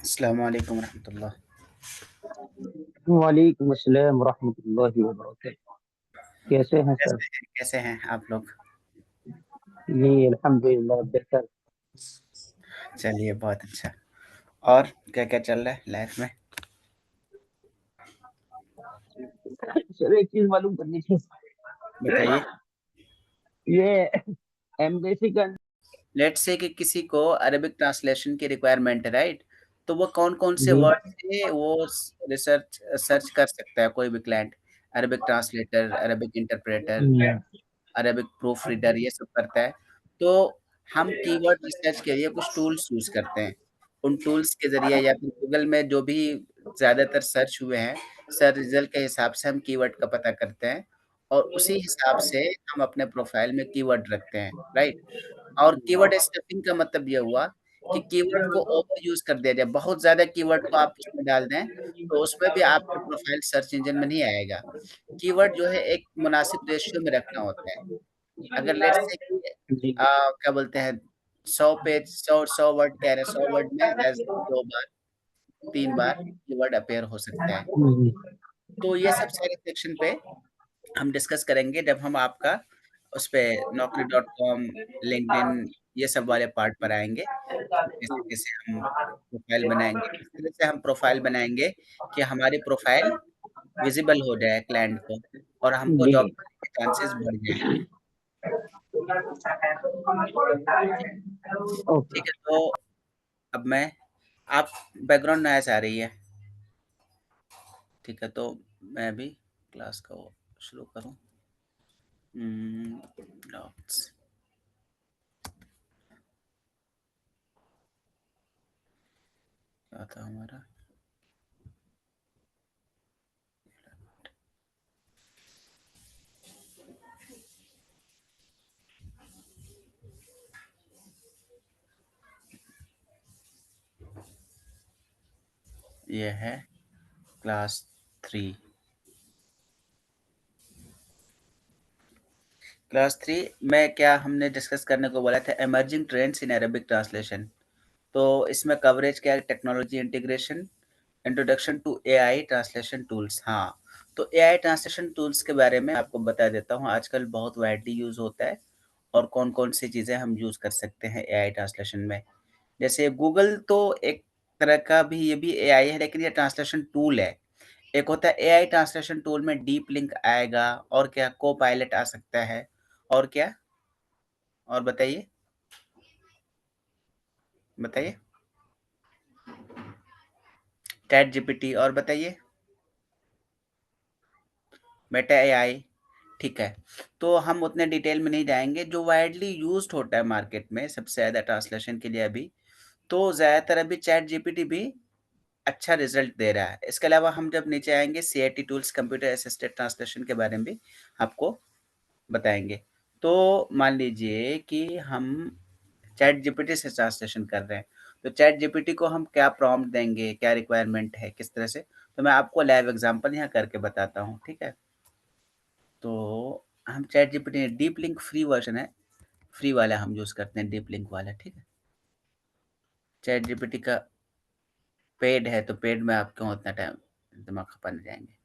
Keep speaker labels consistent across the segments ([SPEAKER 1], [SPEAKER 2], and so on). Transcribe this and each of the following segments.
[SPEAKER 1] अस्सलाम वालेकुम रहमतुल्लाह।
[SPEAKER 2] वालेकुम अस्सलाम वरहमतुल्लाहि वबरकातुह। कैसे हैं सर?
[SPEAKER 1] कैसे हैं आप लोग?
[SPEAKER 2] जी अल्हम्दुलिल्लाह बेहतर।
[SPEAKER 1] चलिए बहुत अच्छा। और क्या-क्या चल रहा है लाइफ में?
[SPEAKER 2] सर एक चीज मालूम करनी थी।
[SPEAKER 1] बताइए।
[SPEAKER 2] ये एम्बेसी का।
[SPEAKER 1] लेट्स से कि किसी को अरबिक ट्रांसलेशन की रिक्वायरमेंट है, राइट? तो वो कौन-कौन से
[SPEAKER 2] जी।
[SPEAKER 1] वर्ड से वो रिसर्च सर्च कर सकता है कोई भी client? Arabic translator, Arabic interpreter,
[SPEAKER 2] hmm,
[SPEAKER 1] Arabic proof reader ये सब करता है। तो हम कीवर्ड रिसर्च के लिए कुछ टूल्स यूज़ करते हैं। उन टूल्स के ज़रिए या फिर गूगल में जो भी ज़्यादातर सर्च हुए हैं, सर्च रिज़ल्ट के हिसाब से हम कीवर्ड का पता करते हैं और उसी हिसाब से हम अपने प्रोफ़ाइल में कीवर्ड रखते हैं, राइट? और कीवर्ड स्टफिंग का मतलब ये हुआ कि कीवर्ड को ओवर यूज़ कर दिया जाए। बहुत ज़्यादा कीवर्ड को आप उसमें डाल दें, तो उसमें भी आपका प्रोफ़ाइल सर्च इंजन में नहीं आएगा। कीवर्ड जो है एक मुनासिब रेशियो में रखना होता है। अगर लेट्स से कि
[SPEAKER 2] जी।
[SPEAKER 1] क्या बोलते हैं 100 पेज 100 वर्ड कह रहे हैं, 100 वर्ड में 2 बार, 3 बार कीवर्ड अपीयर हो सकता है।
[SPEAKER 2] हम्म,
[SPEAKER 1] तो ये सब सारे सेक्शन पे हम डिस्कस करेंगे जब हम आपका उस पे naukri.com, लिंक्डइन ये सब वाले पार्ट पर आएँगे। कैसे-कैसे हम प्रोफ़ाइल बनाएँगे, किस तरह से हम प्रोफ़ाइल बनाएँगे कि हमारी प्रोफ़ाइल विज़िबल हो जाए क्लाइंट को और हमको
[SPEAKER 2] जी।
[SPEAKER 1] जॉब मिलने के चांसेस बढ़ जाएँ।
[SPEAKER 2] ओके।
[SPEAKER 1] ठीक है, तो अब मैं आप बैकग्राउंड नॉइज़ आ रही है, ठीक है, तो मैं अभी क्लास को शुरू करूँ। डॉक्स क्या था हमारा? ये है क्लास 3। क्लास 3 में क्या हमने डिस्कस करने को बोला था emerging trends in Arabic translation. तो इसमें कवरेज क्या है technology integration, introduction to AI translation tools. हाँ, तो एआई ट्रांसलेशन टूल्स के बारे में आपको बता देता हूँ आजकल बहुत वाइडली यूज़ होता है और कौन-कौन सी चीज़ें हम यूज़ कर सकते हैं एआई ट्रांसलेशन में। जैसे गूगल तो एक तरह का भी ये भी एआई है लेकिन ये ट्रांसलेशन टूल है। एक होता है एआई ट्रांसलेशन टूल में डीप लिंक आएगा और क्या को-पायलट आ सकता है और क्या? और बताइए? बताइए? चैट जीपीटी और बताइए? मेटा एआई, ठीक है। तो हम उतने डिटेल में नहीं जाएँगे, जो वाइडली यूज़्ड होता है मार्केट में सबसे ज़्यादा ट्रांसलेशन के लिए अभी, तो ज़्यादातर अभी चैट जीपीटी भी अच्छा रिज़ल्ट दे रहा है। इसके अलावा हम जब नीचे आएँगे CAT tools computer assisted translation के बारे में भी आपको बताएँगे। तो मान लीजिए कि हम चैट जीपीटी से ट्रांसलेशन कर रहे हैं, तो चैट जीपीटी को हम क्या प्रॉम्प्ट देंगे, क्या रिक्वायरमेंट है, किस तरह से? तो मैं आपको लाइव एग्ज़ाम्पल यहाँ करके बताता हूँ, ठीक है? तो हम chat GPT deep link free version है, फ्री वाला हम यूज़ करते हैं डीप लिंक वाला, ठीक है? चैट जीपीटी का पेड है, तो पेड में आप क्यों उतना टाइम दिमाग खपाने जाएँगे?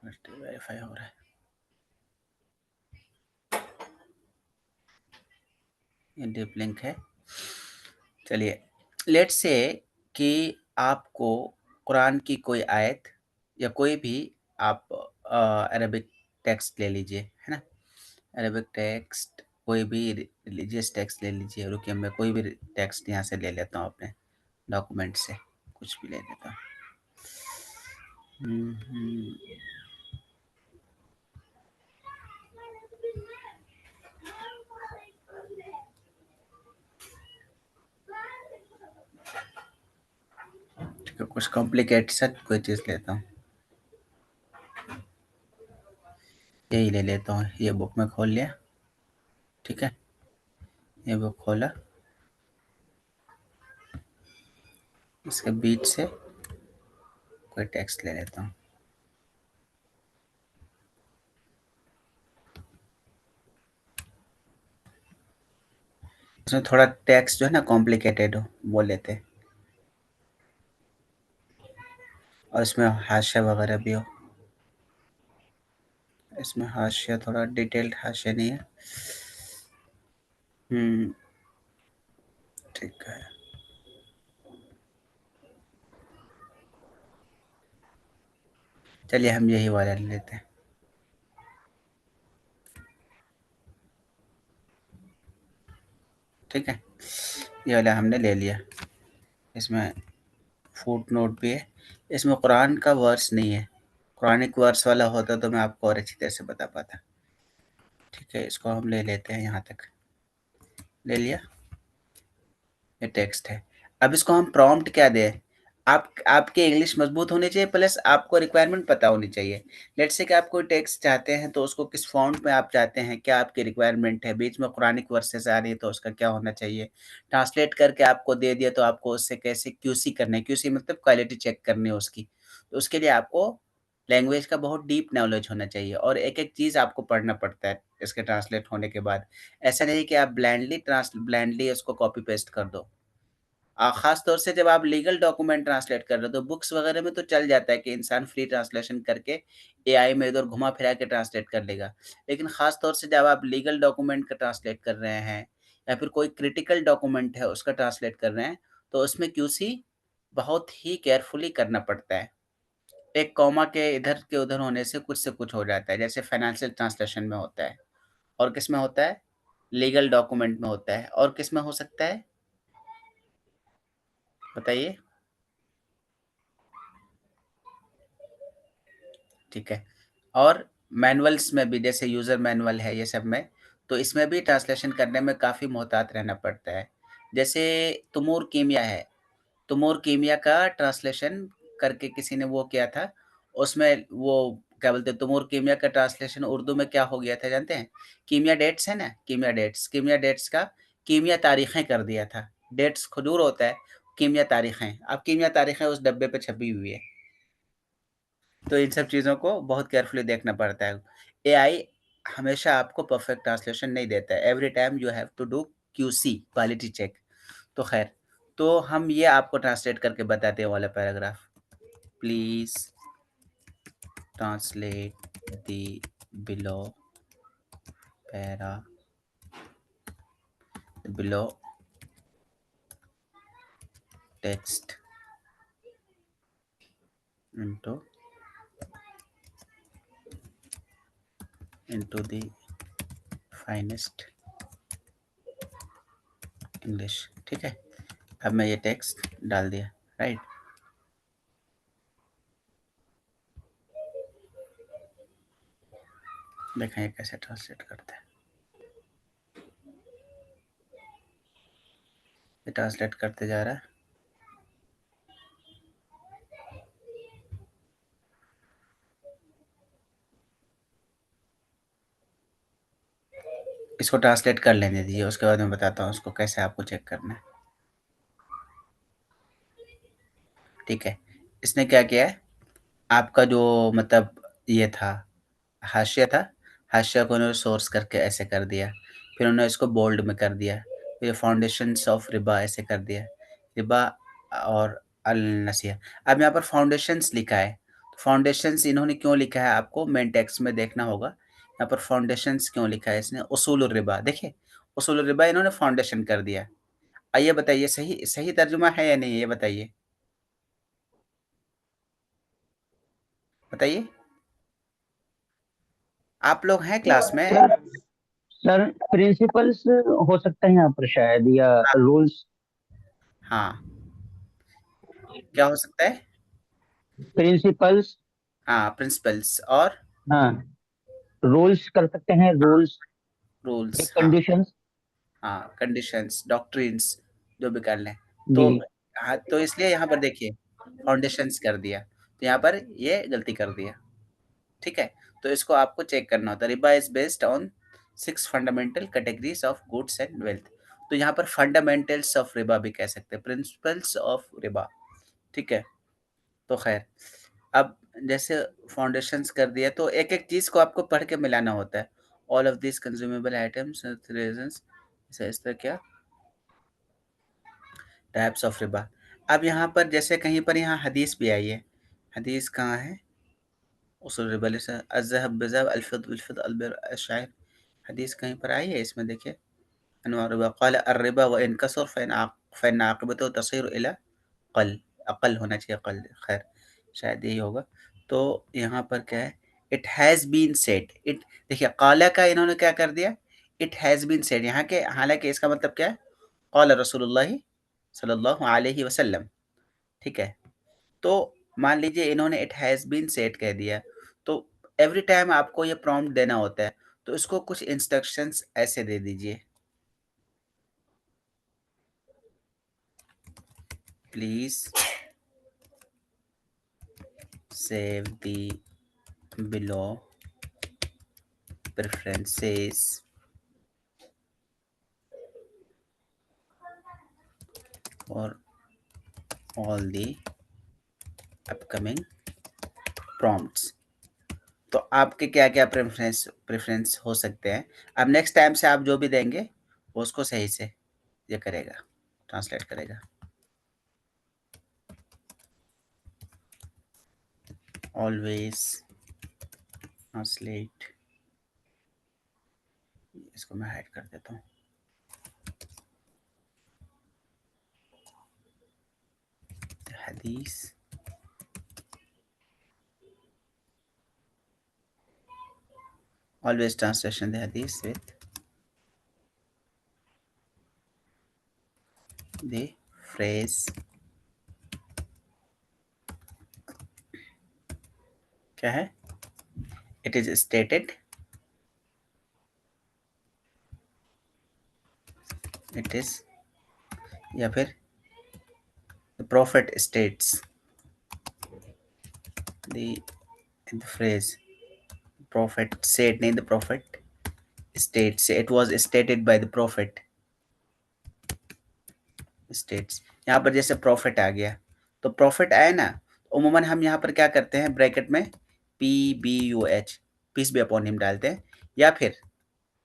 [SPEAKER 1] वेरीफ़ाई हो रहा है। ये डीप लिंक है। चलिए, लेट्स से कि आपको कुरान की कोई आयत या कोई भी आप अरबिक टेक्स्ट ले लीजिए, है ना? अरबिक टेक्स्ट कोई भी रिलीजियस टेक्स्ट ले लीजिए। रुकिए मैं कोई भी टेक्स्ट यहाँ से ले लेता हूँ अपने डॉक्यूमेंट से, कुछ भी ले लेता हूँ। हुँ, हुँ। ठीक है, कुछ कॉम्प्लिकेटेड सा कोई चीज़ लेता हूँ। यही ले लेता हूँ, ये बुक में खोल लिया, ठीक है? ये बुक खोला, इसके बीच से कोई टेक्स्ट ले लेता हूँ। उसमें थोड़ा टेक्स्ट जो है ना कॉम्प्लिकेटेड हो, वो लेते हैं, और इसमें हाशिया वगैरह भी हो। इसमें हाशिया थोड़ा डिटेल्ड हाशिया नहीं है। ठीक है। चलिए हम यही वाला ले लेते हैं। ठीक है, ये वाला हमने ले लिया। इसमें फुट नोट भी है। इसमें कुरान का वर्स नहीं है। कुरानिक वर्स वाला होता तो मैं आपको और अच्छी तरह से बता पाता। ठीक है, इसको हम ले लेते हैं, यहाँ तक ले लिया। ये टेक्स्ट है। अब इसको हम प्रॉम्प्ट क्या दें? आपके इंग्लिश मजबूत होनी चाहिए, प्लस आपको रिक्वायरमेंट पता होनी चाहिए। लेट्स से कि आप कोई टेक्स्ट चाहते हैं, तो उसको किस फॉन्ट में आप चाहते हैं, क्या आपकी रिक्वायरमेंट है, बीच में कुरानिक वर्सेस आ रही है तो उसका क्या होना चाहिए। ट्रांसलेट करके आपको दे दिया तो आपको उससे कैसे क्यूसी करना है, क्यूसी मतलब क्वालिटी चेक करनी है उसकी। तो उसके लिए आपको लैंग्वेज का बहुत डीप नॉलेज होना चाहिए, और एक-एक चीज़ आपको पढ़ना पड़ता है इसके ट्रांसलेट होने के बाद। ऐसा नहीं कि आप ब्लाइंडली उसको कॉपी पेस्ट कर दो। ख़ास तौर से जब आप लीगल डॉक्यूमेंट ट्रांसलेट कर रहे हो, तो बुक्स वगैरह में तो चल जाता है कि इंसान फ्री ट्रांसलेशन करके एआई में इधर घुमा-फिरा के ट्रांसलेट कर लेगा। लेकिन ख़ास तौर से जब आप लीगल डॉक्यूमेंट का ट्रांसलेट कर रहे हैं, या फिर कोई क्रिटिकल डॉक्यूमेंट है उसका ट्रांसलेट कर रहे हैं, तो उसमें क्यूसी बहुत ही केयरफुली करना पड़ता है। एक कॉमा के इधर के उधर होने से कुछ हो जाता है, जैसे फाइनेंशियल ट्रांसलेशन में होता है, और किसमें होता है? लीगल डॉक्यूमेंट में होता है, और किसमें हो सकता है? बताइए। ठीक है। और मैनुअल्स में भी, जैसे यूज़र मैनुअल है ये सब में, तो इसमें भी ट्रांसलेशन करने में काफ़ी मोहतात रहना पड़ता है। जैसे तुमूर कीमिया है, तुमूर कीमिया का ट्रांसलेशन करके किसी ने वो किया था, उसमें वो क्या बोलते हैं, तुमूर कीमिया का ट्रांसलेशन उर्दू में क्या हो गया था जानते हैं? कीमिया डेट्स है ना, कीमिया डेट्स का कीमिया तारीखें कर दिया था। डेट्स खजूर होता है, कीमिया तारीखें, अब कीमिया तारीखें उस डब्बे पे छपी हुई है। तो इन सब चीज़ों को बहुत केयरफुली देखना पड़ता है। एआई हमेशा आपको परफेक्ट ट्रांसलेशन नहीं देता है। Every time you have to do QC, quality check. तो खैर, तो हम ये आपको ट्रांसलेट करके बताते हैं वाला paragraph. Please translate the below para below text into the finest English. ठीक है, अब मैं ये टेक्स्ट डाल दिया, राइट। देखें ये कैसे ट्रांसलेट करता है। ये ट्रांसलेट करते जा रहा है। इसको ट्रांसलेट कर लेने दीजिए, उसके बाद मैं बताता हूँ उसको कैसे आपको चेक करना है। ठीक है, इसने क्या किया है, आपका जो मतलब ये था, हाशिया था, हाशिया को उन्होंने सोर्स करके ऐसे कर दिया, फिर उन्होंने इसको बोल्ड में कर दिया, फिर फाउंडेशंस ऑफ रिबा ऐसे कर दिया, रिबा और अल नसिया। अब यहाँ पर फाउंडेशंस लिखा है, तो फाउंडेशंस इन्होंने क्यों लिखा है आपको मेन टेक्स्ट में देखना होगा। यहाँ पर फाउंडेशंस क्यों लिखा है इसने, उसूल रिबा, देखिए उसूल रिबा इन्होंने फाउंडेशन कर दिया। आइए बताइए, सही सही तर्जुमा है या नहीं, ये बताइए, बताइए। आप लोग हैं क्लास में?
[SPEAKER 2] सर सर प्रिंसिपल्स हो सकता है यहाँ पर शायद, या
[SPEAKER 1] हाँ,
[SPEAKER 2] रूल्स।
[SPEAKER 1] हाँ, क्या हो सकता है?
[SPEAKER 2] प्रिंसिपल्स।
[SPEAKER 1] हाँ, प्रिंसिपल्स और
[SPEAKER 2] हाँ, रूल्स कर सकते हैं, रूल्स।
[SPEAKER 1] रूल्स,
[SPEAKER 2] एक
[SPEAKER 1] हाँ,
[SPEAKER 2] कंडीशंस।
[SPEAKER 1] हाँ, कंडीशंस, डॉक्ट्रिन्स, जो भी कर लें।
[SPEAKER 2] जी।
[SPEAKER 1] तो हाँ, तो इसलिए यहाँ पर देखिए फाउंडेशंस कर दिया, तो यहाँ पर ये गलती कर दिया। ठीक है, तो इसको आपको चेक करना होता है। Riba is based on 6 fundamental categories of goods and wealth. तो यहाँ पर फंडामेंटल्स ऑफ रिबा भी कह सकते हैं, प्रिंसिपल्स ऑफ रिबा। ठीक है, तो खैर, अब जैसे फाउंडेशंस कर दिया, तो एक-एक चीज़ को आपको पढ़ के मिलाना होता है। All of this consumable items reasons, इस तरह क्या? Types of Riba. अब यहाँ पर जैसे कहीं पर यहाँ हदीस भी आई है, हदीस कहाँ है? उसूल रिबा अज़हब बिज़हब अल-फिद्द बिल-फिद्द अल-बिर अश-शाइर, हदीस कहीं पर आई है इसमें देखिए, अनवाउ रिबा क़ाल अर्रिबा व इन कसर फ़इन आक़िबतहु तसीरु इला क़ल, अक़ल होना चाहिए क़ल, खैर शायद यही होगा। तो यहाँ पर क्या है, it has been said, it देखिए क़ाला का इन्होंने क्या कर दिया, इट हैज़ बीन सेड, यहाँ के हालाँकि इसका मतलब क्या है, क़ाल रसूलुल्लाह सल्लल्लाहु अलैहि वसल्लम, ठीक है? तो मान लीजिए इन्होंने इट हैज़ बीन सेड कह दिया, तो एवरी टाइम आपको ये प्रॉम्प्ट देना होता है, तो इसको कुछ इंस्ट्रक्शंस ऐसे दे दीजिए, please save the below preferences और ऑल द अपकमिंग प्रॉम्प्ट्स। तो आपके क्या-क्या प्रेफ़रेंस प्रेफ़रेंस हो सकते हैं। अब नेक्स्ट टाइम से आप जो भी देंगे, वो उसको सही से ये करेगा, ट्रांसलेट करेगा। ऑलवेज़ ट्रांसलेट, इसको मैं हाइड कर देता हूँ। हदीस always translation the hadith with the phrase क्या है, it is stated, it is, या फिर the prophet states, the phrase prophet said नहीं, the prophet states, it was stated by the prophet states। यहाँ पर जैसे prophet आ गया, तो prophet आया ना, उमूमन हम यहाँ पर क्या करते हैं, ब्रैकेट में PBUH, peace be upon him डालते हैं, या फिर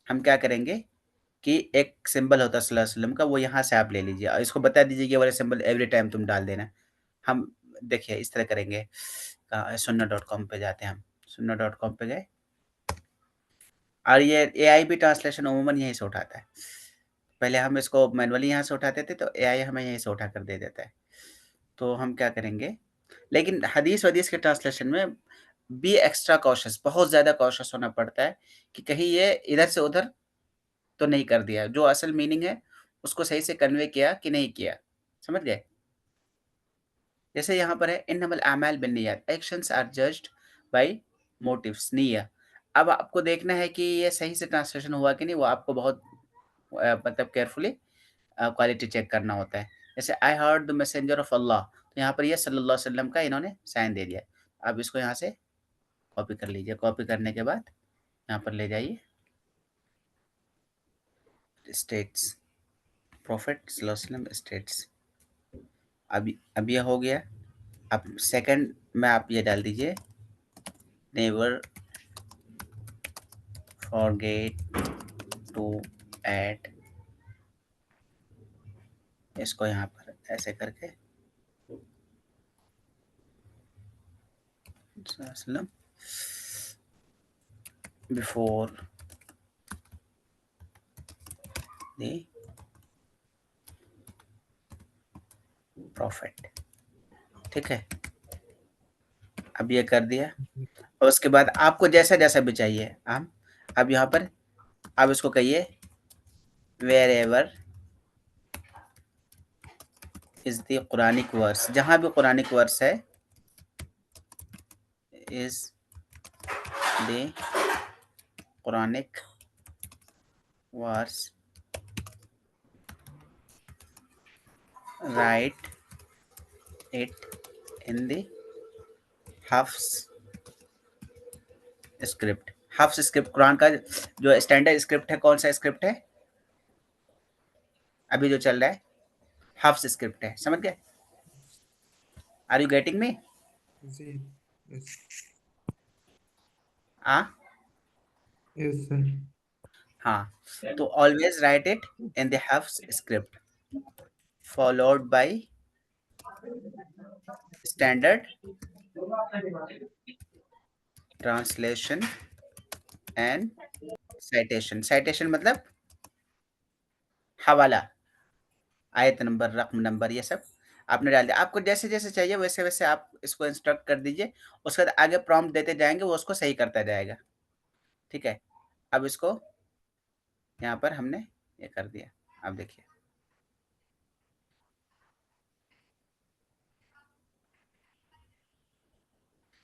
[SPEAKER 1] हम क्या करेंगे कि एक सिंबल होता है सल्लल्लाहु अलैहि वसल्लम का, वो यहाँ से आप ले लीजिए और इसको बता दीजिए कि ये वाला सिंबल एवरी टाइम तुम डाल देना। हम देखिए इस तरह करेंगे, सुन्ना डॉट कॉम पे जाते हैं, हम सुन्ना डॉट कॉम पे गए और ये एआई भी ट्रांसलेशन अमूमन यहीं से उठाता है। पहले हम इसको मैनुअली यहाँ से उठाते थे, तो एआई हमें यहीं से उठा कर दे देता है। तो हम क्या करेंगे, लेकिन हदीस-वदीस के ट्रांसलेशन में बी एक्स्ट्रा कॉशियस, बहुत ज़्यादा कॉशियस होना पड़ता है कि कहीं ये इधर से उधर तो नहीं कर दिया, जो असल मीनिंग है उसको सही से कन्वे किया कि नहीं किया, समझ गए? जैसे यहाँ पर है इन्नमल अमाल बिन्नियात, actions are judged by motives, निय्या। अब आपको देखना है कि ये सही से ट्रांसलेशन हुआ कि नहीं, वो आपको बहुत मतलब केयरफुली क्वालिटी चेक करना होता है। जैसे I heard the messenger of Allah, तो यहाँ पर ये सल्लल्लाहु अलैहि वसल्लम का इन्होंने साइन दे दिया। अब इसको यहाँ से कॉपी कर लीजिए, कॉपी करने के बाद यहाँ पर ले जाइए, स्टेट्स, प्रॉफिट सल्लल्लाहु अलैहि वसल्लम स्टेट्स। अब ये हो गया। अब सेकंड में आप ये डाल दीजिए, नेवर फॉरगेट टू ऐड, इसको यहाँ पर ऐसे करके बिफोर द प्रॉफिट, ठीक है। अब ये कर दिया और उसके बाद आपको जैसा जैसा भी चाहिए हम, अब यहाँ पर आप इसको कहिए wherever is the Quranic verse, जहाँ भी कुरानिक वर्स है, is the Quranic verse, write it in the Hafs script. Hafs script Quran का जो स्टैंडर्ड स्क्रिप्ट है, कौन सा स्क्रिप्ट है अभी जो चल रहा है, हफ्स स्क्रिप्ट है, समझ गए? Are you getting me?
[SPEAKER 3] जी यस
[SPEAKER 1] हाँ
[SPEAKER 3] यस सर
[SPEAKER 1] हाँ, तो always write it in the Hafs script, followed by standard translation and citation. citation मतलब हवाला, आयत नंबर, रकम नंबर, ये सब आपने डाल दिया। आपको जैसे-जैसे चाहिए वैसे-वैसे आप इसको इंस्ट्रक्ट कर दीजिए। उसके बाद आगे प्रॉम्प्ट देते जाएँगे, वो उसको सही करता जाएगा। ठीक है? अब इसको यहाँ पर हमने ये कर दिया। अब देखिए।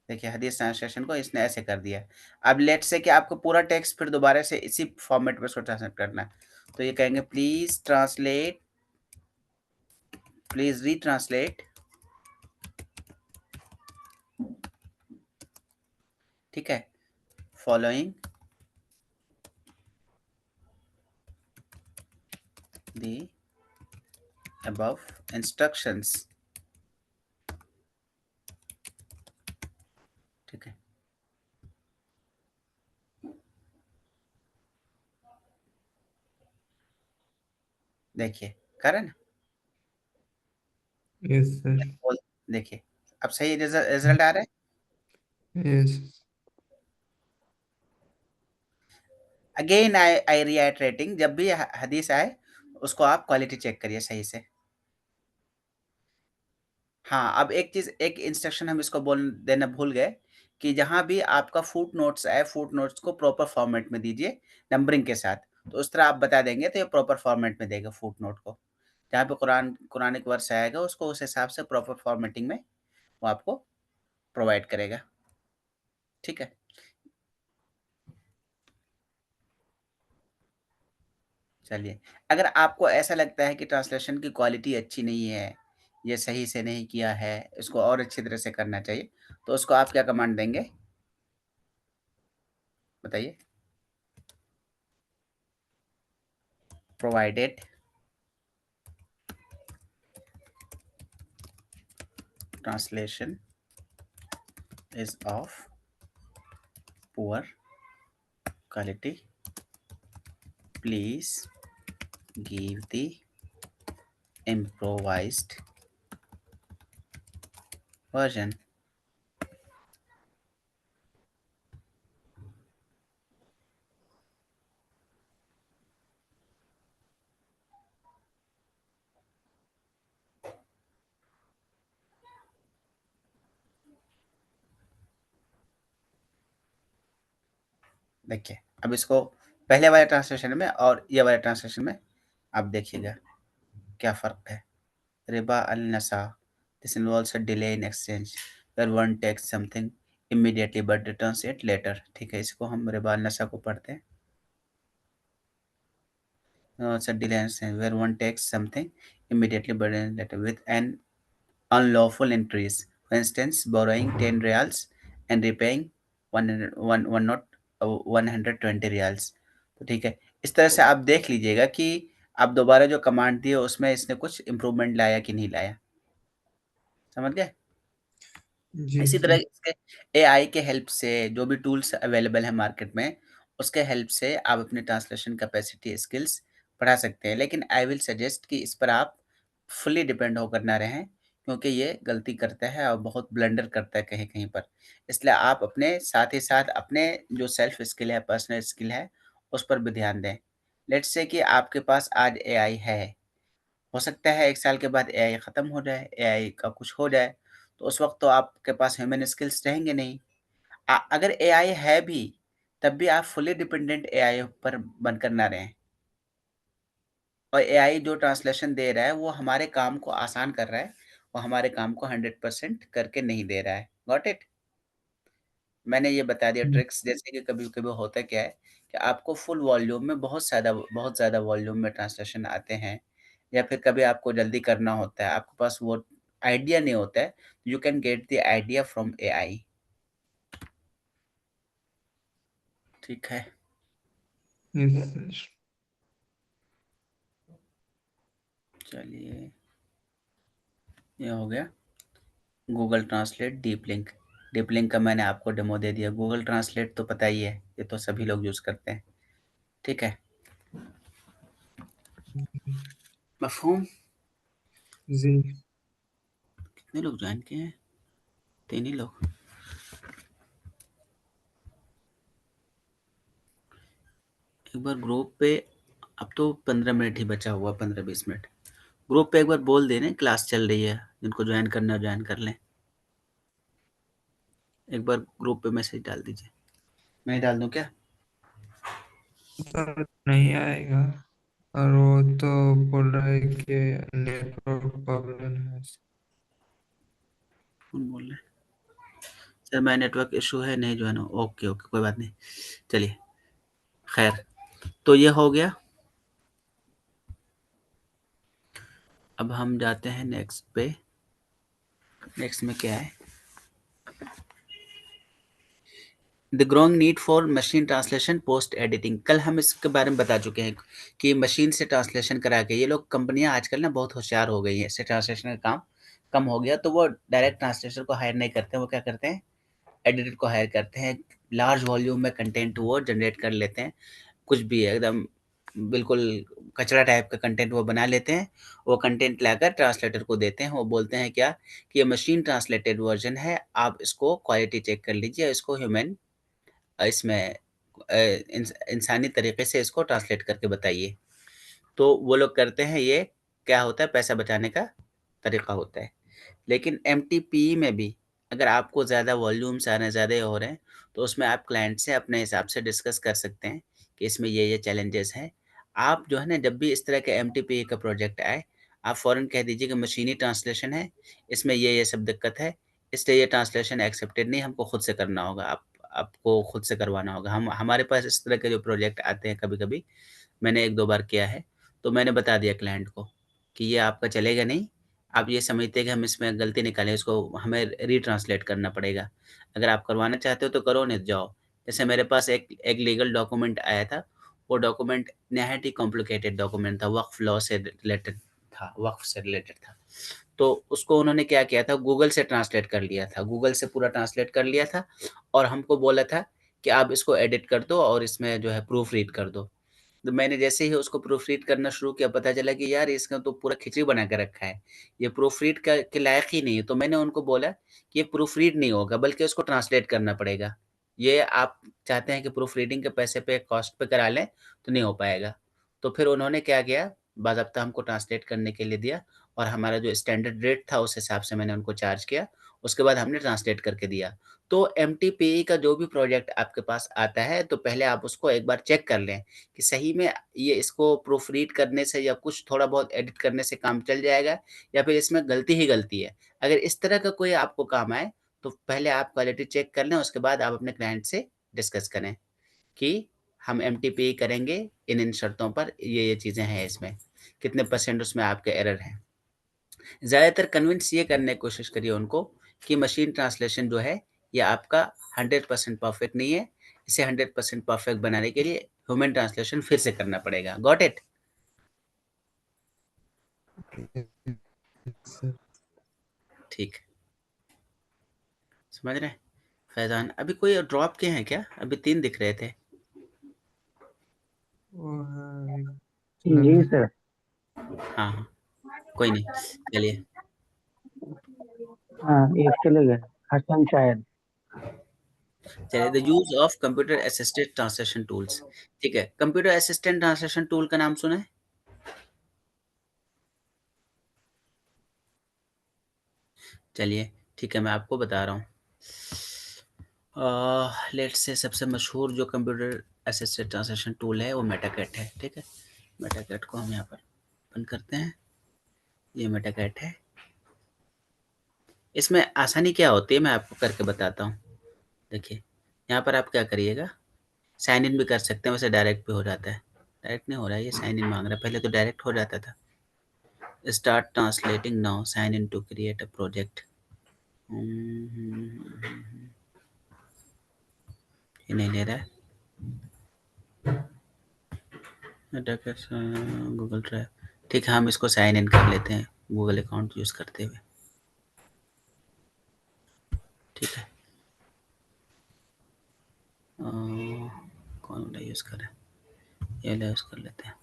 [SPEAKER 1] देखिए हदीस ट्रांसलेशन को इसने ऐसे कर दिया। अब लेट्स से कि आपको पूरा टेक्स्ट फिर दोबारा से इसी फॉर्मेट में उसको ट्रांसलेट करना है। तो ये कहेंगे प्लीज़ रीट्रांसलेट, ठीक है? फॉलोइंग द अबव इंस्ट्रक्शंस, ठीक है? देखिए, करा ना?
[SPEAKER 3] Yes sir.
[SPEAKER 1] बोल देखिए, अब सही रिज़ल्ट आ रहा है?
[SPEAKER 3] यस।
[SPEAKER 1] अगेन आई रिएटरेटिंग, जब भी हदीस आए, उसको आप क्वालिटी चेक करिए सही से। हाँ, अब एक चीज़, एक इंस्ट्रक्शन हम इसको बोल देना भूल गए कि जहाँ भी आपका फुटनोट्स आए, फुटनोट्स को प्रॉपर फॉर्मेट में दीजिए, नंबरिंग के साथ। तो उस तरह आप बता देंगे तो ये प्रॉपर फॉर्मेट में देगा फुटनोट को। जहाँ पे कुरानिक वर्स आएगा, उसको उस हिसाब से प्रॉपर फॉर्मेटिंग में वो आपको प्रोवाइड करेगा। ठीक है? चलिए, अगर आपको ऐसा लगता है कि ट्रांसलेशन की क्वालिटी अच्छी नहीं है, ये सही से नहीं किया है, इसको और अच्छी तरह से करना चाहिए, तो उसको आप क्या कमांड देंगे? बताइए? Provided translation is of poor quality. Please give the improvised version. देखिए, अब इसको पहले वाले ट्रांसलेशन में और ये वाले ट्रांसलेशन में आप देखिएगा क्या फ़र्क है। Riba अल-नसा, this involves a delay in exchange where one takes something immediately but returns it later. ठीक है, इसको हम रिबा अल-नसा को पढ़ते हैं। It's a delay in exchange where one takes something immediately but returns later with an unlawful increase. For instance, borrowing 10 reals and repaying 120 riyals. तो ठीक है, इस तरह से आप देख लीजिएगा कि आप दोबारा जो कमांड दिए उसमें इसने कुछ इम्प्रूवमेंट लाया कि नहीं लाया। समझ गए?
[SPEAKER 3] जी
[SPEAKER 1] इसी तरह
[SPEAKER 3] सर।
[SPEAKER 1] इसके एआई के हेल्प से, जो भी टूल्स अवेलेबल हैं मार्केट में, उसके हेल्प से आप अपनी ट्रांसलेशन कैपेसिटी स्किल्स बढ़ा सकते हैं। लेकिन आई विल सजेस्ट कि इस पर आप फुली डिपेंड होकर ना रहें, क्योंकि ये गलती करता है और बहुत ब्लंडर करता है कहीं-कहीं पर। इसलिए आप अपने साथ ही साथ अपने जो सेल्फ स्किल है, पर्सनल स्किल है, उस पर भी ध्यान दें। लेट्स से कि आपके पास आज एआई है, हो सकता है 1 साल के बाद एआई खत्म हो जाए, एआई का कुछ हो जाए, तो उस वक़्त तो आपके पास ह्यूमन स्किल्स रहेंगे नहीं। अगर एआई है भी, तब भी आप फुली डिपेंडेंट एआई पर बनकर ना रहें। और एआई जो ट्रांसलेशन दे रहा है, वो हमारे काम को आसान कर रहा है, वो हमारे काम को 100% करके नहीं दे रहा है। Got it? मैंने ये बता दिया ट्रिक्स, जैसे कि कभी-कभी होता क्या है कि आपको फुल वॉल्यूम में बहुत ज़्यादा वॉल्यूम में ट्रांसलेशन आते हैं, या फिर कभी आपको जल्दी करना होता है, आपके पास वो आइडिया नहीं होता है, you can get the idea from AI. ठीक है?
[SPEAKER 3] Yes sir.
[SPEAKER 1] चलिए, ये हो गया गूगल ट्रांसलेट डीप लिंक का मैंने आपको डेमो दे दिया। गूगल ट्रांसलेट तो पता ही है, ये तो सभी लोग यूज़ करते हैं। ठीक है? मफ़हूम?
[SPEAKER 3] जी।
[SPEAKER 1] कितने लोग ज्वाइन किए हैं? 3 ही लोग। एक बार ग्रुप पे, अब तो 15 मिनट ही बचा हुआ, 15-20 मिनट। ग्रुप पे एक बार बोल देना क्लास चल रही है, जिनको ज्वाइन करना है ज्वाइन कर लें। एक बार ग्रुप पे मैसेज डाल दीजिए। मैं ही डाल दूं क्या?
[SPEAKER 3] सर नहीं आएगा, और वो तो बोल रहा है कि नेटवर्क प्रॉब्लम है।
[SPEAKER 1] कौन बोल रहे हैं? सर मैं नेटवर्क इशू है, नहीं ज्वाइन हो। ओके ओके, कोई बात नहीं। चलिए, खैर, तो ये हो गया। अब हम जाते हैं नेक्स्ट पे। नेक्स्ट में क्या है? The growing need for machine translation post editing. कल हम इसके बारे में बता चुके हैं कि मशीन से ट्रांसलेशन करा के ये लोग, कंपनियां आजकल ना बहुत होशियार हो गई हैं, इससे ट्रांसलेशन का काम कम हो गया, तो वो डायरेक्ट ट्रांसलेटर को हायर नहीं करते, वो क्या करते हैं, एडिटर को हायर करते हैं। लार्ज वॉल्यूम में कंटेंट वो जनरेट कर लेते हैं, कुछ भी है एकदम बिल्कुल कचरा टाइप का कंटेंट वो बना लेते हैं। वो कंटेंट लाकर ट्रांसलेटर को देते हैं, वो बोलते हैं क्या कि ये मशीन ट्रांसलेटेड वर्जन है, आप इसको क्वालिटी चेक कर लीजिए, इसको ह्यूमन इसमें इंसानी तरीके से इसको ट्रांसलेट करके बताइए। तो वो लोग करते हैं, ये क्या होता है, पैसा बचाने का तरीका होता है। लेकिन एमटीपी में भी अगर आपको ज़्यादा वॉल्यूम्स आ रहे हैं, ज़्यादा हो रहे हैं, तो उसमें आप क्लाइंट से अपने हिसाब से डिस्कस कर सकते हैं कि इसमें ये चैलेंजेस हैं। आप जो है ना, जब भी इस तरह के एमटीपी का प्रोजेक्ट आए, आप फ़ौरन कह दीजिए कि मशीनी ट्रांसलेशन है, इसमें ये सब दिक्कत है, इसलिए ये ट्रांसलेशन एक्सेप्टेड नहीं, हमको खुद से करना होगा, आपको खुद से करवाना होगा। हमारे पास इस तरह के जो प्रोजेक्ट आते हैं कभी-कभी, मैंने 1-2 बार किया है, तो मैंने बता दिया क्लाइंट को कि ये आपका चलेगा नहीं, आप ये समझते हैं कि हम इसमें गलती निकालें, इसको हमें रीट्रांसलेट करना पड़ेगा। अगर आप करवाना चाहते हो तो करो, नहीं तो जाओ। जैसे मेरे पास एक एक लीगल डॉक्यूमेंट आया था, वो डॉक्यूमेंट निहायत ही कॉम्प्लिकेटेड डॉक्यूमेंट था, वक़्फ़ लॉ से रिलेटेड था, वक़्फ़ से रिलेटेड था। तो उसको उन्होंने क्या किया था, गूगल से ट्रांसलेट कर लिया था, गूगल से पूरा ट्रांसलेट कर लिया था, और हमको बोला था कि आप इसको एडिट कर दो और इसमें जो है प्रूफ रीड कर दो। तो मैंने जैसे ही उसको प्रूफ रीड करना शुरू किया, पता चला कि यार इसका तो पूरा खिचड़ी बना के रखा है, ये प्रूफ रीड के लायक ही नहीं है। तो मैंने उनको बोला कि ये प्रूफ रीड नहीं होगा, बल्कि उसको ट्रांसलेट करना पड़ेगा। ये आप चाहते हैं कि प्रूफ रीडिंग के पैसे पे, कॉस्ट पे करा लें, तो नहीं हो पाएगा। तो फिर उन्होंने क्या किया, बाज़ाब्ता हमको ट्रांसलेट करने के लिए दिया, और हमारा जो स्टैंडर्ड रेट था उस हिसाब से मैंने उनको चार्ज किया। उसके बाद हमने ट्रांसलेट करके दिया। तो एमटीपीई का जो भी प्रोजेक्ट आपके पास आता है, तो पहले आप उसको एक बार चेक कर लें कि सही में ये इसको प्रूफ रीड करने से या कुछ थोड़ा बहुत एडिट करने से काम चल जाएगा, या फिर इसमें गलती ही गलती है। अगर इस तरह का कोई आपको काम आए, तो पहले आप क्वालिटी चेक कर लें, उसके बाद आप अपने क्लाइंट से डिस्कस करें कि हम एमटीपी करेंगे इन शर्तों पर, ये चीज़ें हैं इसमें, कितने परसेंट उसमें आपके एरर हैं। ज़्यादातर कन्विंस ये करने की कोशिश करिए उनको कि मशीन ट्रांसलेशन जो है, ये आपका 100% परफेक्ट नहीं है, इसे 100% परफेक्ट बनाने के लिए ह्यूमन ट्रांसलेशन फिर से करना पड़ेगा। Got it?
[SPEAKER 3] सर
[SPEAKER 1] ठीक, समझ रहे हैं? फैज़ान, अभी कोई ड्रॉप किए हैं क्या? अभी 3 दिख रहे थे।
[SPEAKER 3] वो है, चला
[SPEAKER 2] जी
[SPEAKER 3] गया।
[SPEAKER 2] सर।
[SPEAKER 1] हाँ, हाँ, कोई नहीं, चलिए।
[SPEAKER 2] हाँ, एक चले गए, हसन शायद।
[SPEAKER 1] चलिए, the use of computer assisted translation tools. ठीक है, कंप्यूटर असिस्टेंट ट्रांसलेशन टूल का नाम सुना है? चलिए, ठीक है, मैं आपको बता रहा हूँ। लेट्स से सबसे मशहूर जो कंप्यूटर असिस्टेड ट्रांसलेशन टूल है, वो मेटाकैट है, ठीक है? मेटाकैट को हम यहाँ पर ओपन करते हैं। ये मेटाकैट है। इसमें आसानी क्या होती है, मैं आपको करके बताता हूँ। देखिए, यहाँ पर आप क्या करिएगा, साइन इन भी कर सकते हैं, वैसे डायरेक्ट भी हो जाता है। डायरेक्ट नहीं हो रहा है, ये साइन इन माँग रहा है, पहले तो डायरेक्ट हो जाता था। Start translating now, sign in to create a project. ये नहीं ले रहा है। गूगल ड्राइव, ठीक है, हम इसको साइन इन कर लेते हैं गूगल अकाउंट यूज़ करते हुए। ठीक है, कौन वाला यूज़ करें, ये वाला यूज़ कर लेते हैं।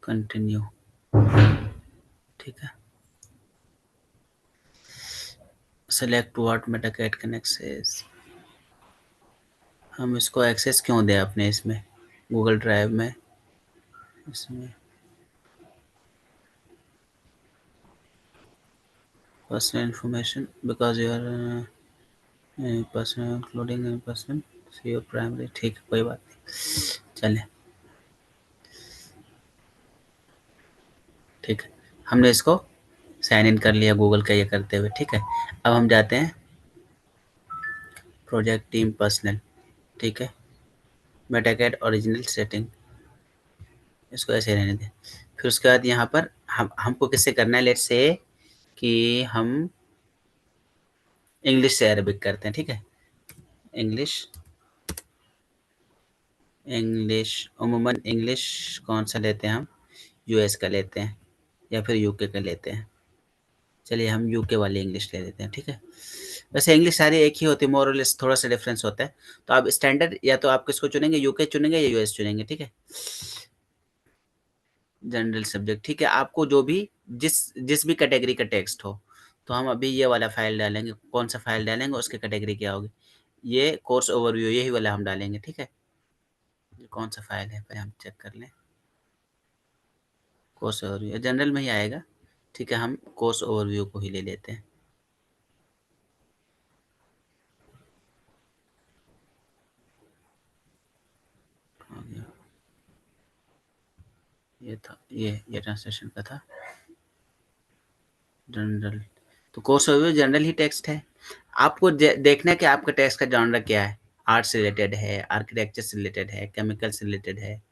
[SPEAKER 1] कंटिन्यू, ठीक है। सेलेक्ट व्हाट मेटाकैट कैन एक्सेस, हम इसको एक्सेस क्यों दें अपने इसमें गूगल ड्राइव में, इसमें personal information because your personal including person see your primary, ठीक है कोई बात नहीं, चलें, ठीक है। हमने इसको साइन इन कर लिया गूगल का ये करते हुए, ठीक है। अब हम जाते हैं प्रोजेक्ट टीम पर्सनल, ठीक है, मेटाकैट ओरिजिनल सेटिंग, इसको ऐसे रहने दें। फिर उसके बाद यहाँ पर हमको किससे करना है, लेट्स से कि हम इंग्लिश से अरबिक करते हैं, ठीक है। इंग्लिश, इंग्लिश अमूमन इंग्लिश कौन सा लेते हैं हम, यूएस का लेते हैं या फिर यूके का लेते हैं, चलिए हम यूके वाली इंग्लिश ले लेते हैं, ठीक है। वैसे इंग्लिश सारी एक ही होती है, मोर और लेस थोड़ा सा डिफरेंस होता है। तो आप स्टैंडर्ड या तो आप किसको चुनेंगे, यूके चुनेंगे या यूएस चुनेंगे, ठीक है। जनरल सब्जेक्ट, ठीक है। आपको जो भी जिस जिस भी कैटेगरी का टेक्स्ट हो, तो हम अभी ये वाला फाइल डालेंगे, कौन सा फाइल डालेंगे उसकी कैटेगरी क्या होगी, ये कोर्स ओवरव्यू यही वाला हम डालेंगे, ठीक है। ये कौन सा फाइल है पहले हम चेक कर लें, कोर्स ओवरव्यू जनरल में ही आएगा, ठीक है। हम कोर्स ओवरव्यू को ही ले लेते हैं, आ गया। ये था, ये ट्रांसलेशन का था जनरल। तो कोर्स ओवरव्यू जनरल ही टेक्स्ट है। आपको देखना है कि आपका टेक्स्ट का जॉनर क्या है, आर्ट्स से रिलेटेड है, आर्किटेक्चर से रिलेटेड है, केमिकल से रिलेटेड है,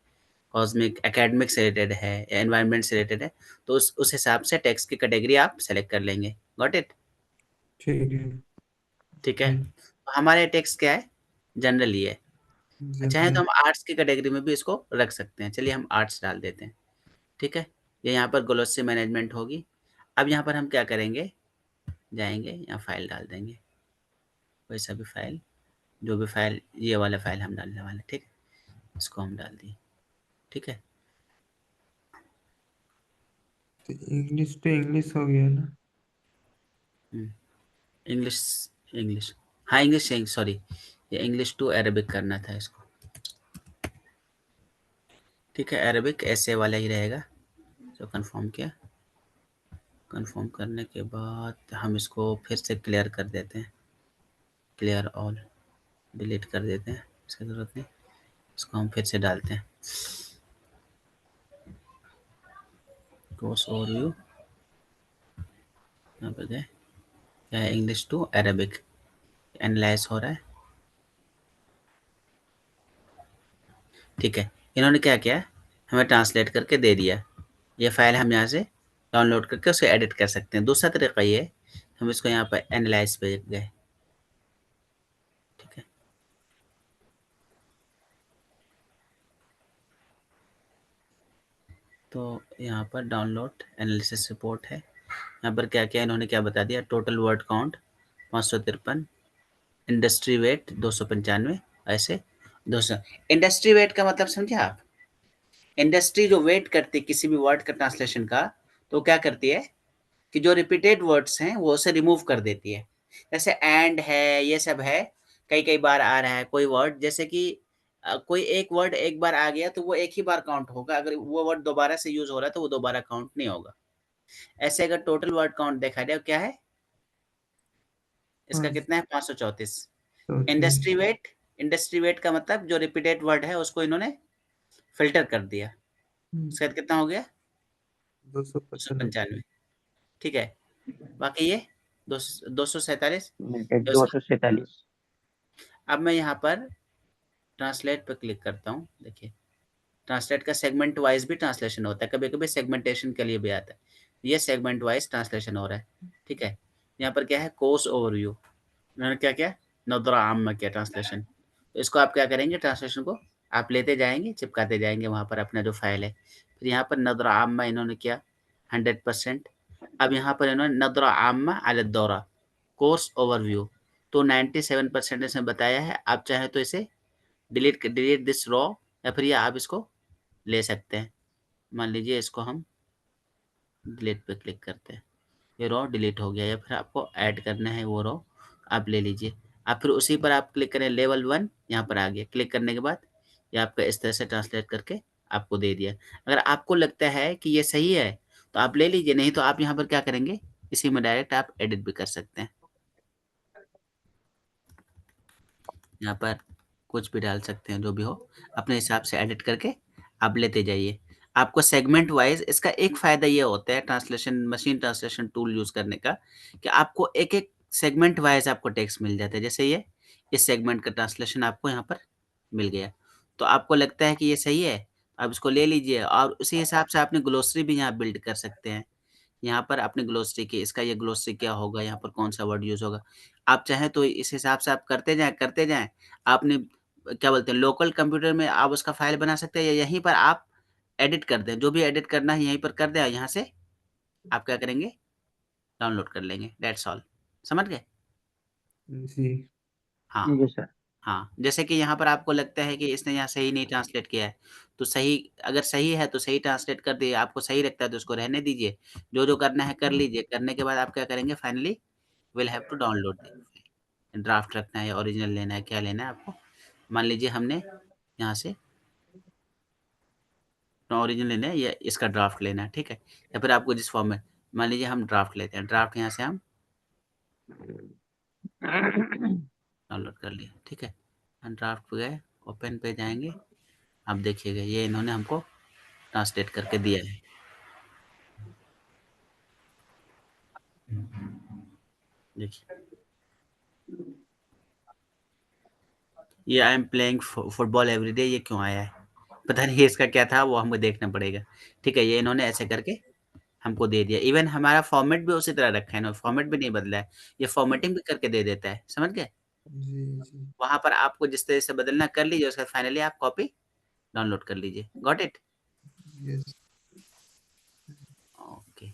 [SPEAKER 1] कॉस्मिक एकेडमिक से रिलेटेड है या एनवायरनमेंट से रिलेटेड है। तो उस हिसाब से टेक्स्ट की कैटेगरी आप सेलेक्ट कर लेंगे। गॉट इट,
[SPEAKER 3] ठीक है।
[SPEAKER 1] ठीक है।
[SPEAKER 3] हम्म,
[SPEAKER 1] तो हमारे टेक्स्ट क्या है, जनरल ही है। चाहे तो
[SPEAKER 3] जनरल।
[SPEAKER 1] हम आर्ट्स की कैटेगरी में भी इसको रख सकते हैं, चलिए हम आर्ट्स डाल देते हैं, ठीक है। ये यहाँ पर ग्लोसी मैनेजमेंट होगी। अब यहाँ पर हम क्या करेंगे, जाएंगे यहाँ फाइल डाल देंगे, कोई सा भी फाइल, जो भी फाइल, ये वाला फाइल हम डालने वाले, ठीक है। इसको हम डाल दिए, ठीक है।
[SPEAKER 3] तो इंग्लिश तो इंग्लिश हो गया ना।
[SPEAKER 1] इंग्लिश, इंग्लिश, हाँ इंग्लिश, सॉरी, ये इंग्लिश टू अरेबिक करना था इसको, ठीक है। अरेबिक ऐसे वाला ही रहेगा, जो कंफर्म किया। कंफर्म करने के बाद हम इसको फिर से क्लियर कर देते हैं, क्लियर ऑल, डिलीट कर देते हैं, इसकी ज़रूरत नहीं। इसको हम फिर से डालते हैं, कोर्स ओवरव्यू, यहाँ पे गए, क्या है, इंग्लिश टू अरेबिक एनालाइज हो रहा है, ठीक है। इन्होंने क्या किया, हमें ट्रांसलेट करके दे दिया। ये फाइल हम यहाँ से डाउनलोड करके उसे एडिट कर सकते हैं। दूसरा तरीका ये है, हम इसको यहाँ पर एनालाइज पे गए, ठीक है। तो यहाँ पर डाउनलोड एनालिसिस रिपोर्ट है। यहाँ पर क्या किया इन्होंने, क्या बता दिया, total word count 553, industry weight 295, ऐसे 200। इंडस्ट्री वेट का मतलब समझे आप, इंडस्ट्री जो वेट करती है किसी भी वर्ड का ट्रांसलेशन का, तो क्या करती है कि जो रिपीटेड वर्ड्स हैं वो उसे रिमूव कर देती है। जैसे एंड है, ये सब है, कई कई बार आ रहा है कोई वर्ड, जैसे कि कोई एक वर्ड एक बार आ गया तो वो एक ही बार काउंट होगा, अगर वो वर्ड दोबारा से यूज हो रहा है तो वो दोबारा काउंट नहीं होगा। ऐसे अगर टोटल वर्ड काउंट देखा जाए क्या है, इसका
[SPEAKER 3] पाँच
[SPEAKER 1] कितना है, 534।
[SPEAKER 3] चौंतीस।
[SPEAKER 1] इंडस्ट्री वेट, इंडस्ट्री वेट का मतलब जो रिपीटेड वर्ड है उसको इन्होंने फिल्टर कर दिया, उसका कितना हो गया,
[SPEAKER 3] 295।
[SPEAKER 1] 295, ठीक है। बाकी ये 247।
[SPEAKER 2] यूनाइटेड 247।
[SPEAKER 1] अब मैं यहाँ पर ट्रांसलेट पर क्लिक करता हूँ, देखिए ट्रांसलेट का सेगमेंट वाइज भी ट्रांसलेशन होता है, कभी कभी सेगमेंटेशन के लिए भी आता है। ये सेगमेंट वाइज ट्रांसलेशन हो रहा है, ठीक है। यहाँ पर क्या है, कोर्स ओवरव्यू, उन्होंने क्या किया, नदरा आम में किया ट्रांसलेशन। तो इसको आप क्या करेंगे, ट्रांसलेशन को आप लेते जाएंगे, चिपकाते जाएंगे वहाँ पर अपना जो फाइल है। फिर यहाँ पर नदरा आम में इन्होंने किया 100%। अब यहाँ पर इन्होंने नदरा आम में अल दौरा कोर्स ओवरव्यू, तो 97% इसमें बताया है। आप चाहे तो इसे डिलीट डिलीट दिस रॉ, या फिर ये आप इसको ले सकते हैं, मान लीजिए इसको हम डिलीट पे क्लिक करते हैं, ये रो डिलीट हो गया, या फिर आपको ऐड करना है वो रो, आप ले लीजिए। आप फिर उसी पर आप क्लिक करें, लेवल 1 यहाँ पर आ गया। क्लिक करने के बाद ये आपका इस तरह से ट्रांसलेट करके आपको दे दिया। अगर आपको लगता है कि ये सही है तो आप ले लीजिए, नहीं तो आप यहाँ पर क्या करेंगे, इसी में डायरेक्ट आप एडिट भी कर सकते हैं। यहाँ पर कुछ भी डाल सकते हैं, जो भी हो अपने हिसाब से एडिट करके आप लेते जाइए। आपको सेगमेंट वाइज इसका एक फ़ायदा ये होता है translation, machine translation tool use करने का, कि आपको एक-एक सेगमेंट वाइज आपको टेक्स्ट मिल जाता है। जैसे ये इस सेगमेंट का ट्रांसलेशन आपको यहाँ पर मिल गया। तो आपको लगता है कि ये सही है, आप इसको ले लीजिए और उसी हिसाब से आपने ग्लोसरी भी यहाँ बिल्ड कर सकते हैं। यहाँ पर आपने ग्लोसरी की, इसका ये ग्लोसरी क्या होगा, यहाँ पर कौन-सा वर्ड यूज़ होगा। आप चाहें तो इस हिसाब से आप करते जाएँ। आपने क्या बोलते हैं, लोकल कंप्यूटर में आप उसका फ़ाइल बना सकते हैं, या यहीं पर आप एडिट कर दें। जो भी एडिट करना है यहीं पर कर दें और यहाँ से आप क्या करेंगे, डाउनलोड कर लेंगे, दैट्स ऑल। समझ गए?
[SPEAKER 3] जी।
[SPEAKER 1] हाँ।
[SPEAKER 2] ठीक है सर।
[SPEAKER 1] हाँ, जैसे कि यहाँ पर आपको लगता है कि इसने यहाँ सही नहीं ट्रांसलेट किया है, तो सही, अगर सही है तो सही ट्रांसलेट कर दिए, आपको सही लगता है तो उसको रहने दीजिए। जो-जो करना है कर लीजिए, करने के बाद आप क्या करेंगे, finally will have to download the draft रखना है या ओरिजिनल लेना है, क्या लेना है आपको। मान लीजिए हमने यहाँ से ओरिजिनल लेना है या इसका ड्राफ्ट लेना है, ठीक है? या फिर आपको जिस फॉर्म में, मान लीजिए हम ड्राफ्ट लेते हैं, ड्राफ्ट यहाँ से हम डाउनलोड कर लिए, ठीक है? हम ड्राफ्ट पे गए, ओपन पे जाएँगे, आप देखिएगा ये इन्होंने हमको ट्रांसलेट करके दिया है। देखिए, ये I am playing football everyday, ये क्यों आया है? पता नहीं इसका क्या था, वो हमको देखना पड़ेगा। ठीक है, ये इन्होंने ऐसे करके हमको दे दिया। इवन हमारा फॉर्मेट भी उसी तरह रखा है इन्होंने, फॉर्मेट भी नहीं बदला है। ये फॉर्मेटिंग भी करके दे देता है, समझ गए?
[SPEAKER 3] जी जी।
[SPEAKER 1] वहाँ पर आपको जिस तरह से बदलना कर लीजिए, उसके बाद फाइनली आप कॉपी डाउनलोड कर लीजिए। Got it?
[SPEAKER 3] यस।
[SPEAKER 1] ओके,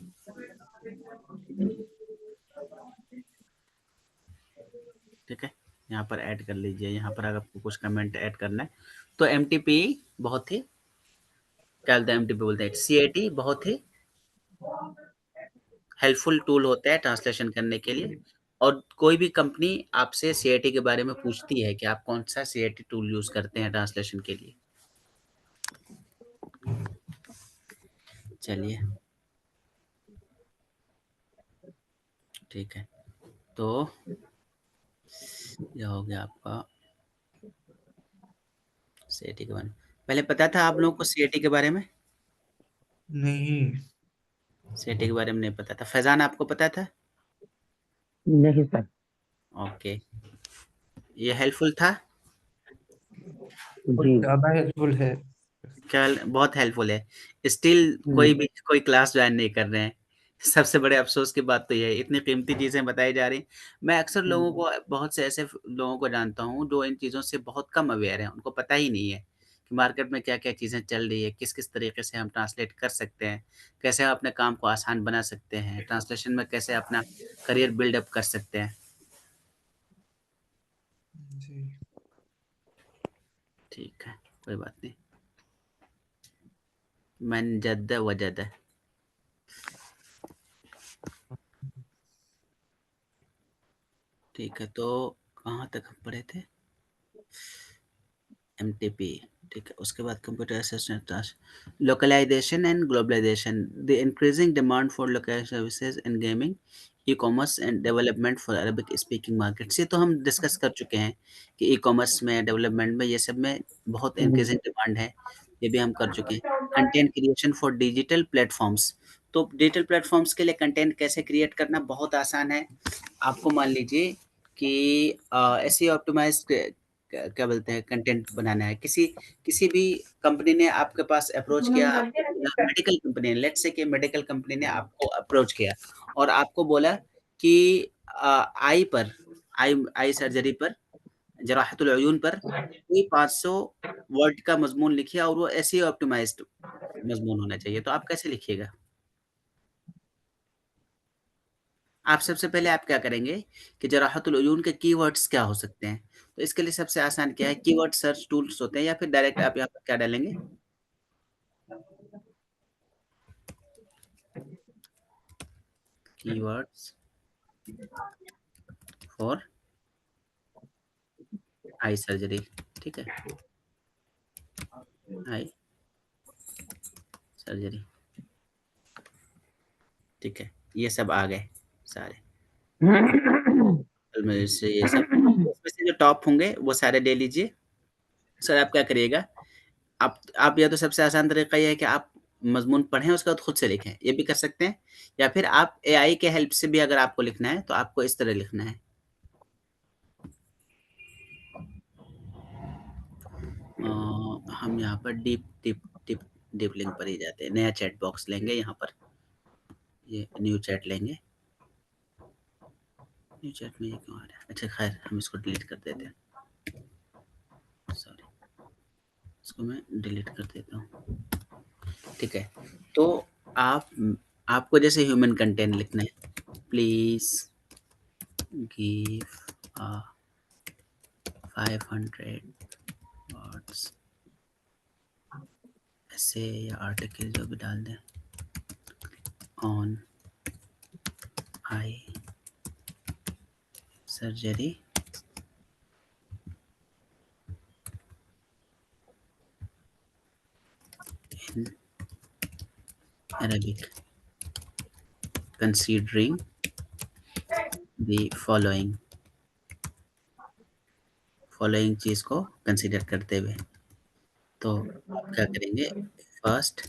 [SPEAKER 1] ठीक है। यहाँ पर ऐड कर लीजिए, यहाँ पर अगर आपको कुछ कमेंट ऐड करना है तो एमटीपी बहुत ही, क्या बोलते हैं, एमटीपी बोलते हैं, सीएटी बहुत ही हेल्पफुल टूल होता है ट्रांसलेशन करने के लिए। और कोई भी कंपनी आपसे सीएटी के बारे में पूछती है कि आप कौन सा सीएटी टूल यूज़ करते हैं ट्रांसलेशन के लिए। चलिए, ठीक है। तो यह हो गया आपका सीएटी के बारे में। पहले पता था आप लोगों को सीएटी के बारे में?
[SPEAKER 3] नहीं।
[SPEAKER 1] सीएटी के बारे में नहीं पता था। फैज़ान, आपको पता था?
[SPEAKER 2] नहीं सर।
[SPEAKER 1] ओके। ये हेल्पफुल था?
[SPEAKER 3] बहुत
[SPEAKER 2] जी।
[SPEAKER 3] ज्यादा हेल्पफुल है।
[SPEAKER 1] क्या, बहुत हेल्पफुल है। स्टिल कोई
[SPEAKER 2] हम्म।
[SPEAKER 1] भी कोई क्लास ज्वाइन नहीं कर रहे हैं। सबसे बड़े अफ़सोस की बात तो ये है, इतनी कीमती चीज़ें बताई जा रही हैं। मैं अक्सर लोगों को, बहुत से ऐसे लोगों को जानता हूँ जो इन चीज़ों से बहुत कम अवेयर हैं। उनको पता ही नहीं है कि मार्केट में क्या-क्या चीज़ें चल रही है, किस-किस तरीके से हम ट्रांसलेट कर सकते हैं, कैसे हम अपने काम को आसान बना सकते हैं, ट्रांसलेशन में कैसे अपना करियर बिल्ड अप कर सकते हैं।
[SPEAKER 3] जी।
[SPEAKER 1] ठीक है, कोई बात नहीं। मन जद्द वजद। ठीक है, तो कहाँ तक हम पढ़े थे? एमटीपी, ठीक है। उसके बाद computer assistant task, localisation and globalisation, the increasing demand for local services in gaming, e commerce and development for Arabic speaking markets. ये तो हम डिस्कस कर चुके हैं कि ई कॉमर्स में, डेवलपमेंट में, ये सब में बहुत इंक्रीजिंग डिमांड है। ये भी हम कर चुके हैं। Content creation for digital platforms, तो डिजिटल प्लेटफॉर्म्स के लिए कंटेंट कैसे क्रिएट करना बहुत आसान है। आपको मान लीजिए कि ऐसे ऑप्टिमाइज क्या बोलते हैं, कंटेंट बनाना है। किसी किसी भी कंपनी ने आपके पास अप्रोच किया, आपको बोला, मेडिकल कंपनी ने, लेट्स से कि मेडिकल कंपनी ने आपको अप्रोच किया और आपको बोला कि आई पर, आई आई सर्जरी पर, जराहतुल अयून पर कोई 500 वर्ड का मजमून लिखिए और वो ऐसे ही ऑप्टिमाइज्ड मजमून होना चाहिए, तो आप कैसे लिखिएगा? आप सबसे पहले आप क्या करेंगे कि जराहतुल उयून के कीवर्ड्स क्या हो सकते हैं? तो इसके लिए सबसे आसान क्या है, कीवर्ड सर्च टूल्स होते हैं, या फिर डायरेक्ट आप यहाँ पर क्या डालेंगे, कीवर्ड्स फॉर आई सर्जरी। ठीक है, आई सर्जरी। ठीक है, ये सब आ गए सारे, में से ये सब, इसमें से जो टॉप होंगे वो सारे ले लीजिए। सर आप क्या करिएगा, आप या तो सबसे आसान तरीका ये है कि आप मजमून पढ़ें उसके बाद खुद से लिखें, ये भी कर सकते हैं। या फिर आप एआई के हेल्प से भी अगर आपको लिखना है तो आपको इस तरह लिखना है। हम यहाँ पर deep deep deep deep link पर ही जाते हैं। नया चैट बॉक्स लेंगे यहाँ पर, ये न्यू चैट लेंगे। न्यू चैट में ये क्यों आ रहा है? अच्छा खैर हम इसको डिलीट कर देते हैं, सॉरी, इसको मैं डिलीट कर देता हूँ। ठीक है, तो आप आपको जैसे ह्यूमन कंटेंट लिखना है, प्लीज गिव अ 500 वर्ड्स ऐसे, या आर्टिकल जो भी डाल दें on eye surgery in Arabic considering the following, following चीज को कंसीडर करते हुए। तो आप क्या करेंगे, first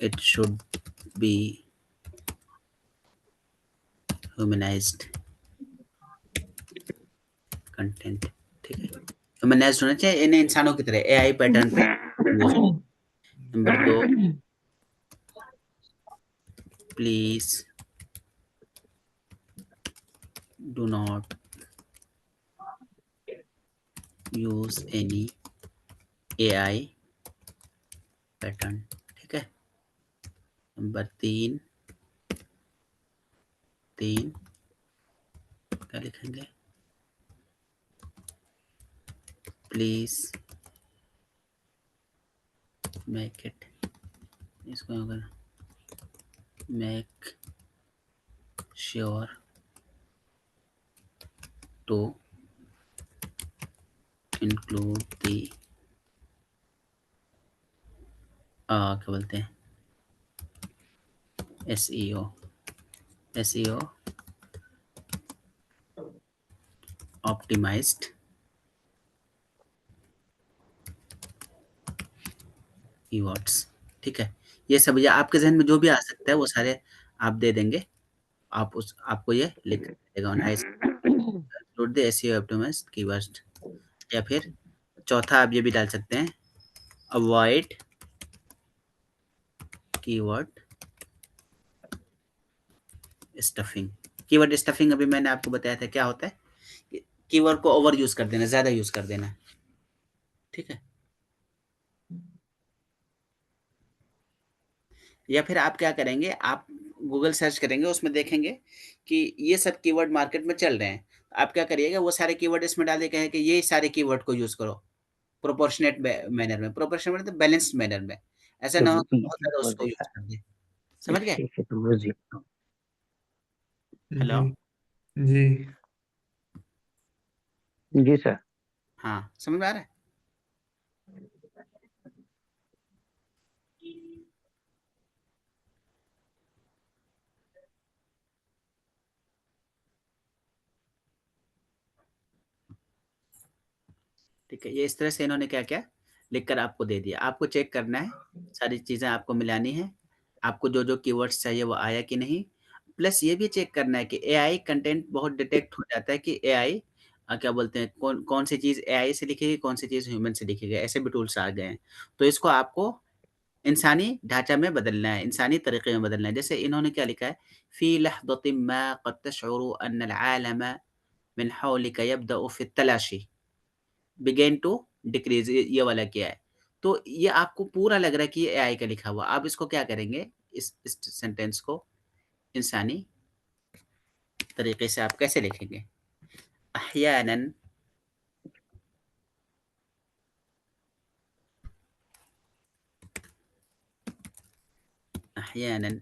[SPEAKER 1] it should be humanised content. ठीक है, ह्यूमनाइज्ड होना चाहिए, इन्हें इंसानों की तरह एआई पैटर्न पे use. Number 2, please do not use any AI pattern. ठीक है, नंबर 3 क्या लिखेंगे, प्लीज मेक इट, इसको अगर make sure to include the क्या बोलते हैं, एसईओ ऑप्टिमाइज्ड कीवर्ड्स। ठीक है, ये सब या आपके जहन में जो भी आ सकता है वो सारे आप दे देंगे। आप उस आपको ये लिख देगा on I include the SEO optimised keywords. या फिर चौथा आप ये भी डाल सकते हैं, avoid keyword stuffing. Keyword stuffing अभी मैंने आपको बताया था क्या होता है, कीवर्ड को ओवर यूज कर देना, ज्यादा यूज कर देना। ठीक है, या फिर आप क्या करेंगे, आप गूगल सर्च करेंगे, उसमें देखेंगे कि ये सब कीवर्ड मार्केट में चल रहे हैं। आप क्या करिएगा, वो सारे कीवर्ड इसमें डाल के कहें कि ये सारे कीवर्ड को यूज करो प्रोपोर्शनेट मैनर में, प्रोपोर्शनेट मतलब बैलेंस्ड मैनर में। ऐसा ना हो कि बहुत
[SPEAKER 2] ठीक
[SPEAKER 1] ज्यादा
[SPEAKER 2] बोल
[SPEAKER 1] उसको
[SPEAKER 2] रहे
[SPEAKER 1] यूज
[SPEAKER 2] सर।
[SPEAKER 1] कर दे। समझ गए?
[SPEAKER 2] ठीक है तो बुझिए।
[SPEAKER 1] हेलो,
[SPEAKER 3] जी जी।
[SPEAKER 2] जी सर।
[SPEAKER 1] हाँ समझ में आ रहा है? ठीक है, ये इस तरह से इन्होंने क्या किया, लिख कर आपको दे दिया। आपको चेक करना है, सारी चीज़ें आपको मिलानी है, आपको जो जो कीवर्ड्स चाहिए वो आया कि नहीं। प्लस ये भी चेक करना है कि एआई कंटेंट बहुत डिटेक्ट हो जाता है कि एआई क्या बोलते हैं, कौन कौन सी चीज़ एआई से लिखेगी, कौन सी चीज़ ह्यूमन से लिखेगी, ऐसे भी टूल्स आ गए हैं। तो इसको आपको इंसानी ढांचा में बदलना है, इंसानी तरीके में बदलना है। जैसे इन्होंने क्या लिखा है, फी लहज़तिन मा क़द तशउरु अन्न अल-आलम मिन हौलिक यब्दअ फी तलाशी बिगेन टू डिक्रीज, ये वाला क्या है। तो ये आपको पूरा लग रहा है कि ये एआई का लिखा हुआ। आप इसको क्या करेंगे, इस सेंटेंस को इंसानी तरीके से आप कैसे लिखेंगे, अहयानन अहयानन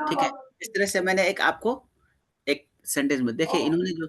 [SPEAKER 1] ठीक है? इस तरह से मैंने एक आपको एक सेंटेंस में देखिए इन्होंने जो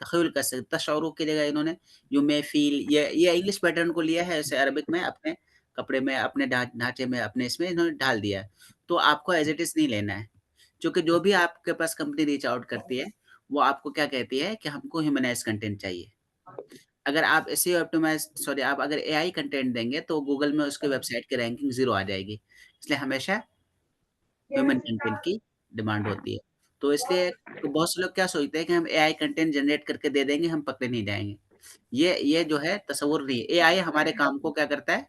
[SPEAKER 1] तख़य्युल कर सकते तशअरू की जगह इन्होंने यू मे फ़ील ये इंग्लिश पैटर्न को लिया है ऐसे अरबिक में अपने कपड़े में, अपने ढाँचे में, अपने इसमें इन्होंने ढाल दिया है। तो आपको एज़ इट इज़ नहीं लेना है, क्योंकि जो भी आपके पास कंपनी रीच आउट करती है, वो आपको क्या कहती है कि हमको ह्यूमनाइज़ कंटेंट चाहिए। अगर आप एसईओ ऑप्टिमाइज़ सॉरी आप अगर एआई कंटेंट देंगे तो गूगल में उसके वेबसाइट की रैंकिंग 0 आ जाएगी। इसलिए हमेशा ह्यूमन कंटेंट की डिमांड होती है। तो इसलिए तो बहुत से लोग क्या सोचते हैं कि हम एआई कंटेंट जनरेट करके दे देंगे, हम पकड़े नहीं जाएँगे। ये जो है तसव्वुर नहीं है। एआई हमारे काम को क्या करता है?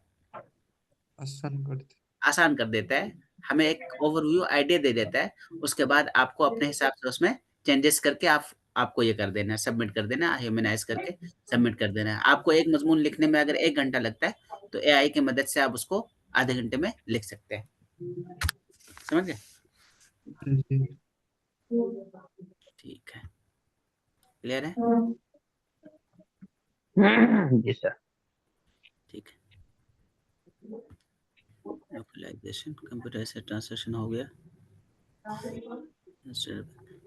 [SPEAKER 3] आसान करते।
[SPEAKER 1] आसान कर देता है। हमें एक ओवरव्यू आइडिया दे देता है। उसके बाद आपको अपने हिसाब से उसमें चेंजेस करके आपको ये कर देना है, सबमिट कर देना है, ह्यूमनाइज़ करके सबमिट कर देना है। आपको एक मज़मून लिखने में अगर 1 घंटा लगता है, तो एआई की मदद से आप उसको आधे घंटे में लिख सकते हैं। समझ गए?
[SPEAKER 3] जी।
[SPEAKER 1] ठीक है। क्लियर है?
[SPEAKER 2] जी सर।
[SPEAKER 1] ठीक है। लोकलाइज़ेशन, कंप्यूटर से ट्रांसलेशन हो गया।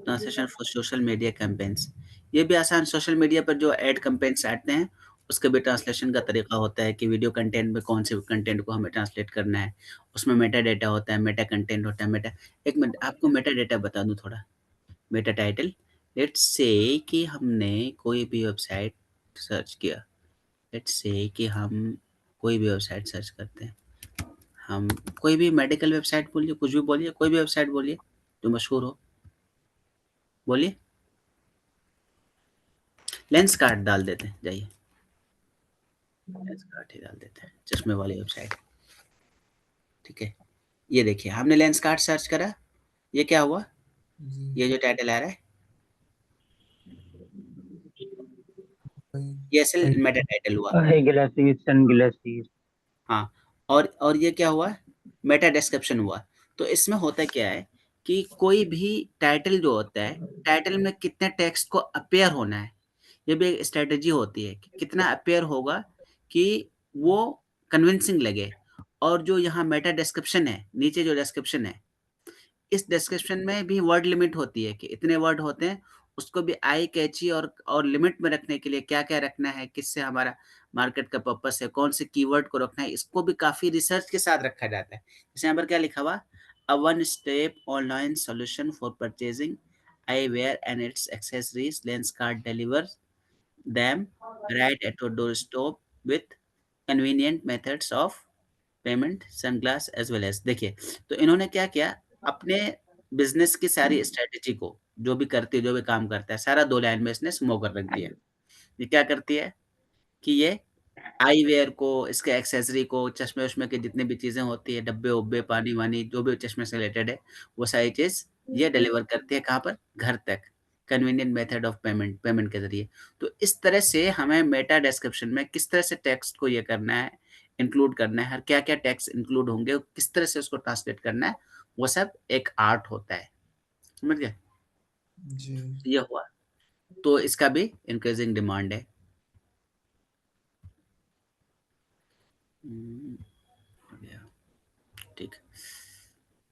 [SPEAKER 1] Translation for social media campaigns, ये भी आसान सोशल मीडिया पर जो एड कैंपेन्स आते हैं, उसके भी ट्रांसलेशन का तरीका होता है कि वीडियो कंटेंट में कौन से कंटेंट को हमें ट्रांसलेट करना है। उसमें मेटा डेटा होता है, मेटा कंटेंट होता है, मेटा एक मिनट आपको मेटा डेटा बता दूँ थोड़ा। मेटा टाइटल, लेट्स से कि हमने कोई भी वेबसाइट सर्च किया। लेट्स से कि हम कोई भी वेबसाइट सर्च करते हैं। हम कोई भी मेडिकल वेबसाइट बोलिए, कुछ भी बोलिए, कोई भी वेबसाइट बोलिए, जो मशहूर हो, बोलिए। लेंस कार्ड डाल देते हैं, जाइए। लेंस कार्ड ही डाल देते हैं, चश्मे वाली वेबसाइट, ठीक है। ये देखिए, हमने लेंस कार्ड सर्च करा, ये क्या हुआ?
[SPEAKER 3] जी।
[SPEAKER 1] ये जो टाइटल आ रहा है,
[SPEAKER 3] वही
[SPEAKER 1] ये असल
[SPEAKER 3] वही
[SPEAKER 1] मेटा टाइटल हुआ।
[SPEAKER 2] है ग्लासेस, सन ग्लासेस।
[SPEAKER 1] हाँ, और ये क्या हुआ? मेटा डिस्क्रिप्शन हुआ। तो इसमें होता क्या है कि कोई भी टाइटल जो होता है, टाइटल में कितने टेक्स्ट को अपीयर होना है, ये भी एक स्ट्रैटेजी होती है कि कितना अपीयर होगा कि वो कन्विंसिंग लगे। और जो यहाँ मेटा डिस्क्रिप्शन है, नीचे जो डिस्क्रिप्शन है, इस डिस्क्रिप्शन में भी वर्ड लिमिट होती है कि इतने वर्ड होते हैं, उसको भी आई कैची और लिमिट में रखने के लिए क्या-क्या रखना है, किससे हमारा मार्केट का पर्पस है, कौन से कीवर्ड को रखना है, इसको भी काफ़ी रिसर्च के साथ रखा जाता है। जैसे यहाँ पर क्या लिखा हुआ? A one step online solution for purchasing eyewear and its accessories, Lenskart delivers them right at your doorstep with convenient methods of payment, sunglass as well as देखिए, तो इन्होंने क्या किया, अपने बिज़नेस की सारी स्ट्रैटेजी को, जो भी करती है, जो भी काम करता है, सारा 2 लाइन में इसने स्मो कर रख दिया। ये क्या करती है कि ये आई वियर को, इसके एक्सेसरी को, चश्मे-वश्मे की जितनी भी चीज़ें होती हैं, डब्बे-वब्बे, पानी-वानी, जो भी चश्मे से रिलेटेड है, वो सारी चीज़ ये डिलीवर करती है कहाँ पर? घर तक। Convenient method of payment, payment के ज़रिए। तो इस तरह से हमें मेटा डिस्क्रिप्शन में किस तरह से टेक्स्ट को ये करना है, इंक्लूड करना है, क्या-क्या टेक्स्ट इंक्लूड होंगे, किस तरह से उसको ट्रांसलेट करना है, वो सब एक आर्ट होता है। समझ गए?
[SPEAKER 3] जी।
[SPEAKER 1] ये हुआ। तो इसका भी इंक्रीज़िंग डिमांड है। हो गया, ठीक।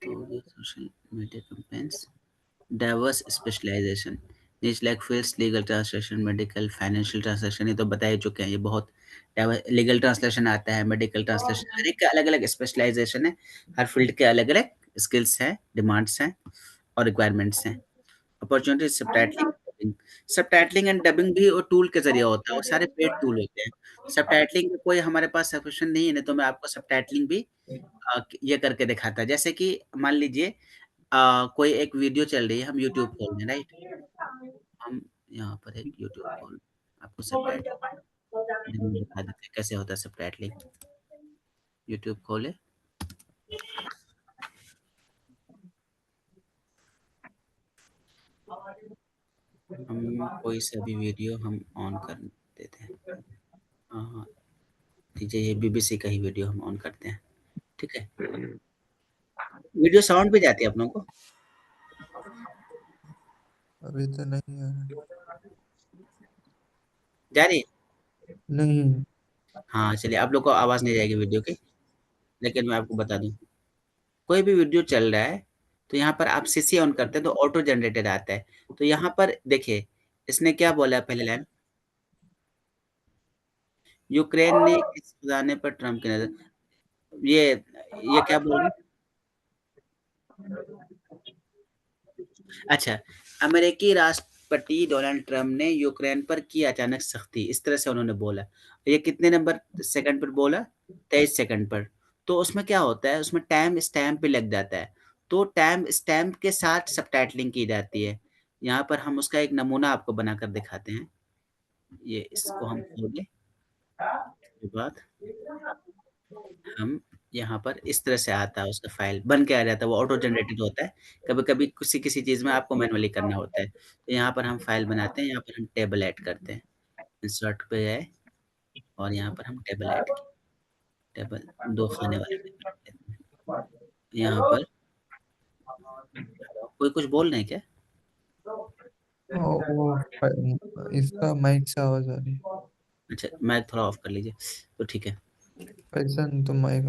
[SPEAKER 1] तो ये social media campaigns diverse specialization niche like fields legal translation medical financial translation ये तो बता ही चुके हैं ये बहुत लीगल ट्रांसलेशन आता है मेडिकल ट्रांसलेशन हर एक का अलग अलग स्पेशलाइजेशन है हर फील्ड के अलग अलग स्किल्स हैं डिमांड्स हैं और रिक्वायरमेंट्स हैं अपॉर्चुनिटी सबटाइटलिंग एंड डबिंग भी वो टूल के जरिए होता है और सारे पेड टूल होते हैं सबटाइटलिंग में कोई हमारे पास सफिशिएंट नहीं है नहीं तो मैं आपको सबटाइटलिंग भी ये करके दिखाता जैसे कि मान लीजिए कोई एक वीडियो चल रही है हम यूट्यूब खोल रहे हैं राइट हम यहाँ पर एक यूट्यूब खोल आपको सबटाइटल दिखा देते हैं कैसे होता है सबटाइटलिंग यूट्यूब खोले हम कोई सा भी वीडियो हम ऑन कर देते हैं हाँ हाँ दीजिए, ये बीबीसी का ही वीडियो हम ऑन करते हैं, ठीक है? वीडियो साउंड पे जाती है आप लोगों को?
[SPEAKER 3] अभी तो नहीं आ रहा।
[SPEAKER 1] जा रही है?
[SPEAKER 3] नहीं।
[SPEAKER 1] हाँ, चलिए आप लोग को आवाज़ नहीं जाएगी वीडियो की, लेकिन मैं आपको बता दूँ, कोई भी वीडियो चल रहा है, तो यहाँ पर आप सीसी ऑन करते हैं तो ऑटो जनरेटेड आता है। तो यहाँ पर देखिए, इसने क्या बोला है पहली लाइन, यूक्रेन ने किस खिलाने पर ट्रम्प की नज़र, ये क्या बोल रहे हैं? अच्छा, अमेरिकी राष्ट्रपति डोनाल्ड ट्रम्प ने यूक्रेन पर की अचानक सख्ती, इस तरह से उन्होंने बोला। ये कितने नंबर सेकंड पर बोला? 23 सेकंड पर। तो उसमें क्या होता है, उसमें टाइम स्टैम्प भी लग जाता है। तो टाइम स्टैम्प के साथ सबटाइटलिंग की जाती है। यहाँ पर हम उसका एक नमूना आपको बनाकर दिखाते हैं। ये इसको हम खोलें, उसके बाद हम यहाँ पर इस तरह से आता है, उसका फाइल बन के आ जाता है, वो ऑटो जनरेटेड होता है। कभी-कभी किसी-किसी चीज़ में आपको मैनुअली करना होता है। तो यहाँ पर हम फाइल बनाते हैं, यहाँ पर हम टेबल ऐड करते हैं। इंसर्ट पे गए और यहाँ पर हम टेबल ऐड किए। टेबल 2 खाने वाला टेबल लेते हैं। यहाँ पर कोई कुछ बोल रहे हैं क्या?
[SPEAKER 3] वो इसका माइक से आवाज आ रही है।
[SPEAKER 1] अच्छा, माइक थोड़ा ऑफ कर लीजिए, तो ठीक है।
[SPEAKER 3] ऐसा नहीं तो माइक।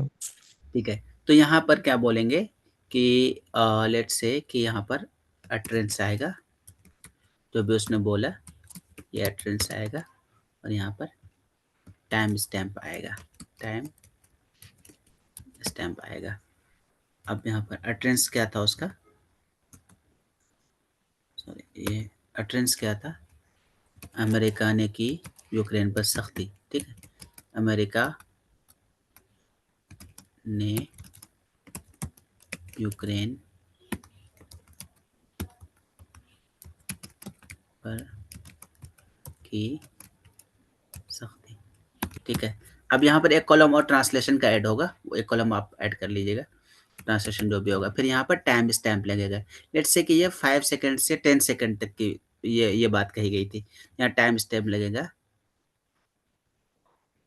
[SPEAKER 1] ठीक है, तो यहाँ पर क्या बोलेंगे कि लेट्स से कि यहाँ पर अटरेंस आएगा, जो भी उसने बोला, ये अटरेंस आएगा और यहाँ पर टाइम स्टैम्प आएगा, टाइम स्टैम्प आएगा। अब यहाँ पर अटरेंस क्या था उसका, सॉरी, ये अटरेंस क्या था, अमेरिका ने की यूक्रेन पर सख्ती, ठीक है? अमेरिका ने यूक्रेन पर की सख्ती, ठीक है? अब यहाँ पर एक कॉलम और ट्रांसलेशन का ऐड होगा, वो एक कॉलम आप ऐड कर लीजिएगा, ट्रांसलेशन जो भी होगा। फिर यहाँ पर टाइम स्टैम्प लगेगा। लेट्स से कि ये 5 सेकंड से 10 सेकंड तक की ये बात कही गई थी। यहाँ टाइम स्टैम्प लगेगा,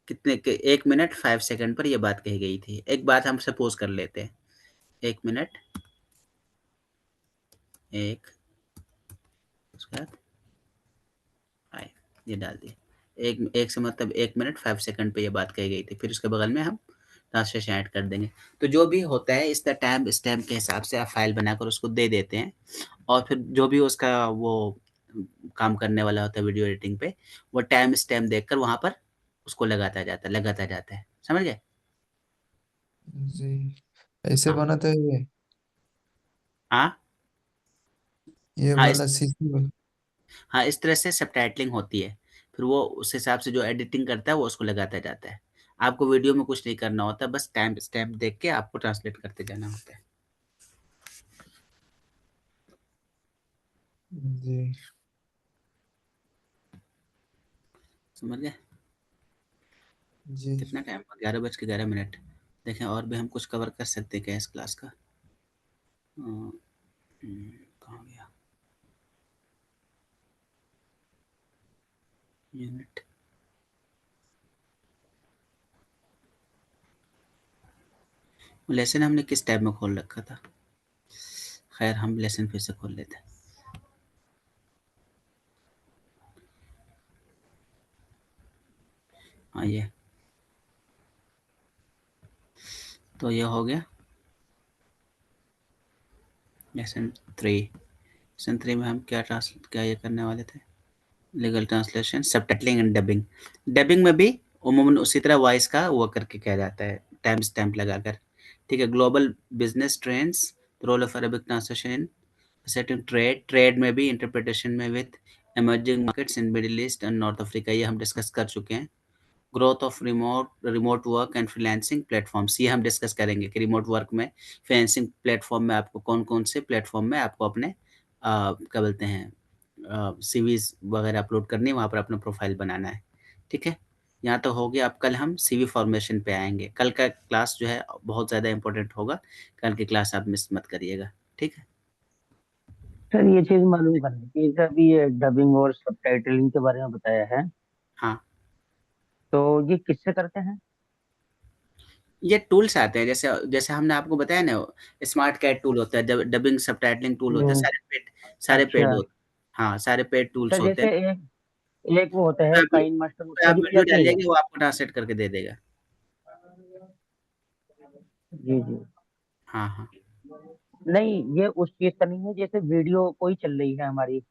[SPEAKER 1] कितने के 1 मिनट 5 सेकंड पर ये बात कही गई थी। एक बात हम सपोज़ कर लेते हैं, 1 मिनट, 1 उसके बाद 5 ये डाल दिए। 1 से मतलब 1 मिनट 5 सेकंड पे ये बात कही गई थी। फिर उसके बगल में हम ट्रांसलेशन ऐड कर देंगे। तो जो भी होता है इस टाइम स्टैम्प के हिसाब से आप फ़ाइल बनाकर उसको दे देते हैं और फिर जो भी उसका वो काम करने वाला होता है वीडियो एडिटिंग पे, वो टाइम स्टैम्प देखकर वहाँ पर उसको लगाता जाता है। समझ गए?
[SPEAKER 3] जी, ऐसे
[SPEAKER 1] हाँ।
[SPEAKER 3] बनाते हैं ये।
[SPEAKER 1] हाँ,
[SPEAKER 3] ये
[SPEAKER 1] हाँ,
[SPEAKER 3] वाला सीसी वाला।
[SPEAKER 1] हाँ, इस तरह से सबटाइटलिंग होती है। फिर वो उस हिसाब से जो एडिटिंग करता है वो उसको लगाता जाता है। आपको वीडियो में कुछ नहीं करना होता, बस टाइम स्टैम्प देख के आपको ट्रांसलेट करते जाना होता है।
[SPEAKER 3] जी।
[SPEAKER 1] समझ गए?
[SPEAKER 3] जी।
[SPEAKER 1] कितना टाइम हुआ? 11:11। देखें और भी हम कुछ कवर कर सकते हैं क्या इस क्लास का? कहाँ गया? यूनिट, लेसन हमने किस टैब में खोल रखा था? खैर हम लेसन फिर से खोल लेते हैं। हाँ, ये तो ये हो गया लेसन 3। लेसन 3 में हम क्या ये करने वाले थे? Legal translation, subtitling and dubbing. Dubbing में भी उमूमन उसी तरह वॉइस का वो करके किया जाता है, टाइम स्टैम्प लगाकर, ठीक है? Global business trends, role of Arabic translation in setting trade में भी, इंटरप्रिटेशन में with emerging markets in Middle East and North Africa, ये हम डिस्कस कर चुके हैं। Growth of remote work and freelancing platforms, ये हम डिस्कस करेंगे कि रिमोट वर्क में, फ्रीलांसिंग प्लेटफॉर्म में आपको कौन-कौन से प्लेटफॉर्म में आपको अपने क्या बोलते हैं, सीवीज़ वगैरह अपलोड करनी है, वहाँ पर अपना प्रोफाइल बनाना है, ठीक है? यहाँ तो हो गया। अब कल हम सीवी फॉर्मेशन पे आएँगे। कल का क्लास जो है बहुत ज़्यादा इम्पोर्टेंट होगा, कल की क्लास आप मिस मत करिएगा, ठीक है?
[SPEAKER 2] सर ये चीज मालूम करनी थी कि अभी ये डबिंग और सबटाइटलिंग के बारे में बताया है,
[SPEAKER 1] हाँ।
[SPEAKER 2] तो ये किससे करते हैं?
[SPEAKER 1] ये टूल्स आते हैं, जैसे जैसे हमने आपको बताया ना, स्मार्ट कैट टूल होता है, डबिंग सबटाइटलिंग टूल होता है,
[SPEAKER 2] हम्म,
[SPEAKER 1] सारे पेड
[SPEAKER 2] अच्छा
[SPEAKER 1] होते हैं। हाँ, सारे पेड टूल्स
[SPEAKER 2] सर,
[SPEAKER 1] होते
[SPEAKER 2] जैसे
[SPEAKER 1] हैं।
[SPEAKER 2] एक एक वो होता
[SPEAKER 1] तो
[SPEAKER 2] है काइन मास्टर,
[SPEAKER 1] तो
[SPEAKER 2] उसका
[SPEAKER 1] आप
[SPEAKER 2] भी क्या
[SPEAKER 1] वीडियो
[SPEAKER 2] चाहिए?
[SPEAKER 1] डालिएगा, वो आपको ट्रांसलेट करके दे देगा।
[SPEAKER 2] जी जी।
[SPEAKER 1] हाँ, हाँ।
[SPEAKER 2] नहीं, ये उस चीज का नहीं है, जैसे वीडियो कोई चल रही है हमारी,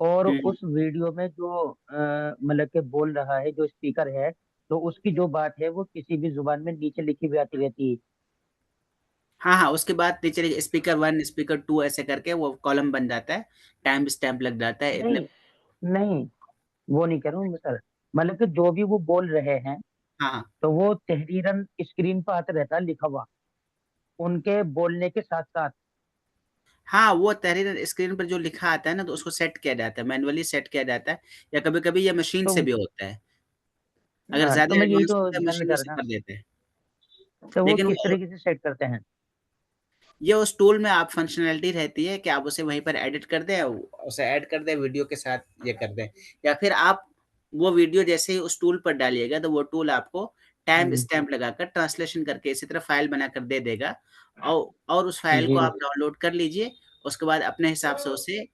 [SPEAKER 2] और
[SPEAKER 1] हुँ।
[SPEAKER 2] उस वीडियो में जो मतलब के बोल रहा है जो स्पीकर है, तो उसकी जो बात है वो किसी भी जुबान में नीचे लिखी हुई आती रहती है।
[SPEAKER 1] हाँ, हाँ, उसके बाद नीचे स्पीकर 1, स्पीकर 2 ऐसे करके वो कॉलम बन जाता है, टाइम स्टैम्प लग जाता है इतने।
[SPEAKER 2] नहीं नहीं, वो नहीं कह रहा हूँ मैं सर, मतलब कि जो भी वो बोल रहे हैं,
[SPEAKER 1] हाँ, हाँ।
[SPEAKER 2] तो वो तहरीरन स्क्रीन पर आता रहता है लिखा हुआ, उनके बोलने के साथ साथ।
[SPEAKER 1] हाँ, वो तहरीर स्क्रीन पर जो लिखा आता है ना, तो उसको सेट किया जाता है, मैनुअली सेट किया जाता है, या कभी-कभी ये मशीन से
[SPEAKER 2] तो
[SPEAKER 1] भी होता है। अगर
[SPEAKER 2] तो
[SPEAKER 1] ज़्यादा
[SPEAKER 2] मैं यही
[SPEAKER 1] एडवांस
[SPEAKER 2] तो
[SPEAKER 1] होता है,
[SPEAKER 2] जानना
[SPEAKER 1] मशीनों
[SPEAKER 2] चाह
[SPEAKER 1] से
[SPEAKER 2] रहा था,
[SPEAKER 1] कर देते हैं।
[SPEAKER 2] तो वो
[SPEAKER 1] लेकिन
[SPEAKER 2] किस
[SPEAKER 1] वो
[SPEAKER 2] तरीके से सेट करते हैं?
[SPEAKER 1] ये उस टूल में आप फंक्शनैलिटी रहती है कि आप उसे वहीं पर एडिट कर दें, उसे ऐड कर दें, वीडियो के साथ ये कर दें, या फिर आप वो वीडियो जैसे ही उस टूल पर डालिएगा, तो वो टूल आपको टाइम
[SPEAKER 2] हम्म,
[SPEAKER 1] स्टैम्प लगाकर ट्रांसलेशन करके इसी तरह फ़ाइल बनाकर दे देगा, और उस फ़ाइल को
[SPEAKER 2] जी
[SPEAKER 1] आप डाउनलोड कर लीजिए। उसके बाद अपने हिसाब से उसे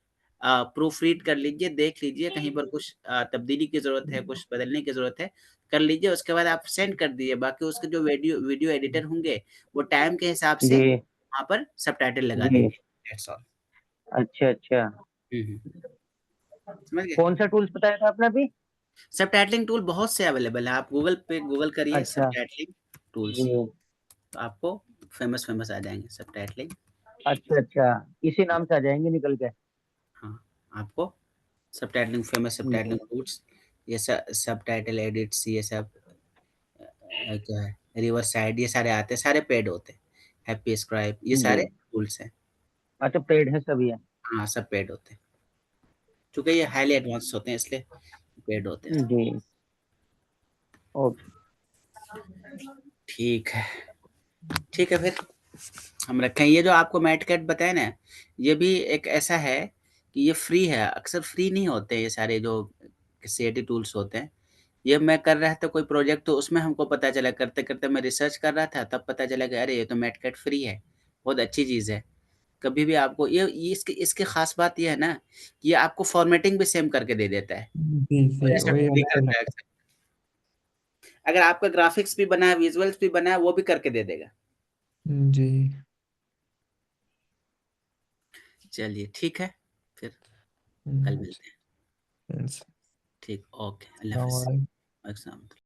[SPEAKER 1] प्रूफ रीड कर लीजिए, देख लीजिए, कहीं पर कुछ तब्दीली की ज़रूरत है, कुछ बदलने की ज़रूरत है, कर लीजिए। उसके बाद आप सेंड कर दीजिए। बाकी उसके जो वीडियो वीडियो एडिटर होंगे, वो टाइम के हिसाब से
[SPEAKER 2] जी
[SPEAKER 1] वहाँ पर सबटाइटल लगा
[SPEAKER 2] जी।
[SPEAKER 1] देंगे, दैट्स ऑल।
[SPEAKER 2] अच्छा अच्छा।
[SPEAKER 1] हुँ, हुँ। समझ गए?
[SPEAKER 2] कौन सा टूल्स बताया था आपने अभी?
[SPEAKER 1] सबटाइटलिंग टूल बहुत से अवेलेबल हैं, आप गूगल पे गूगल करिए
[SPEAKER 2] अच्छा
[SPEAKER 1] सबटाइटलिंग टूल्स,
[SPEAKER 2] जी।
[SPEAKER 1] तो आपको फ़ेमस आ जाएँगे सबटाइटलिंग।
[SPEAKER 2] अच्छा अच्छा, इसी
[SPEAKER 1] हाँ,
[SPEAKER 2] नाम से आ जाएंगे निकल के।
[SPEAKER 1] हाँ, आपको सबटाइटलिंग सबटाइटलिंग
[SPEAKER 2] जी
[SPEAKER 1] टूल्स, ये सबटाइटल एडिट्स, ये सब क्या है, रिवर्स साइड, ये सारे आते हैं, सारे पेड होते हैं। हैप्पी स्क्राइब, ये
[SPEAKER 2] जी।
[SPEAKER 1] सारे टूल्स हैं।
[SPEAKER 2] अच्छा, पेड है सभी है?
[SPEAKER 1] हाँ, सब पेड होते हैं। चूँकि ये हाइली एडवांस्ड होते हैं, इसलिए पेड होते हैं।
[SPEAKER 2] जी। ओके।
[SPEAKER 1] ठीक है, ठीक है फिर। हम रखें। ये जो आपको मैटकैट बताया ना, ये भी एक ऐसा है कि ये फ्री है, अक्सर फ्री नहीं होते ये सारे जो सीएटी टूल्स होते हैं। ये मैं कर रहा था कोई प्रोजेक्ट, तो उसमें हमको पता चला, करते करते मैं रिसर्च कर रहा था, तब पता चला कि अरे ये तो मैटकैट फ्री है, बहुत अच्छी चीज़ है। कभी भी आपको ये इसकी इसकी खास बात ये है ना, कि ये आपको फॉर्मेटिंग भी सेम करके दे देता है,
[SPEAKER 3] जी
[SPEAKER 1] और
[SPEAKER 3] जी,
[SPEAKER 1] ऐसा
[SPEAKER 3] वही
[SPEAKER 1] भी
[SPEAKER 3] हमको
[SPEAKER 1] करता है
[SPEAKER 3] लगा।
[SPEAKER 1] अक्सर। अगर आपका ग्राफिक्स भी बना है, विजुअल्स भी बना है, वो भी करके दे देगा।
[SPEAKER 3] जी।
[SPEAKER 1] चलिए ठीक है, फिर कल
[SPEAKER 3] हम्म,
[SPEAKER 1] मिलते हैं।
[SPEAKER 3] yes।
[SPEAKER 1] ठीक, ओके, अल्लाह हाफ़िज़।
[SPEAKER 3] हमारे
[SPEAKER 1] वालेकुम सलाम।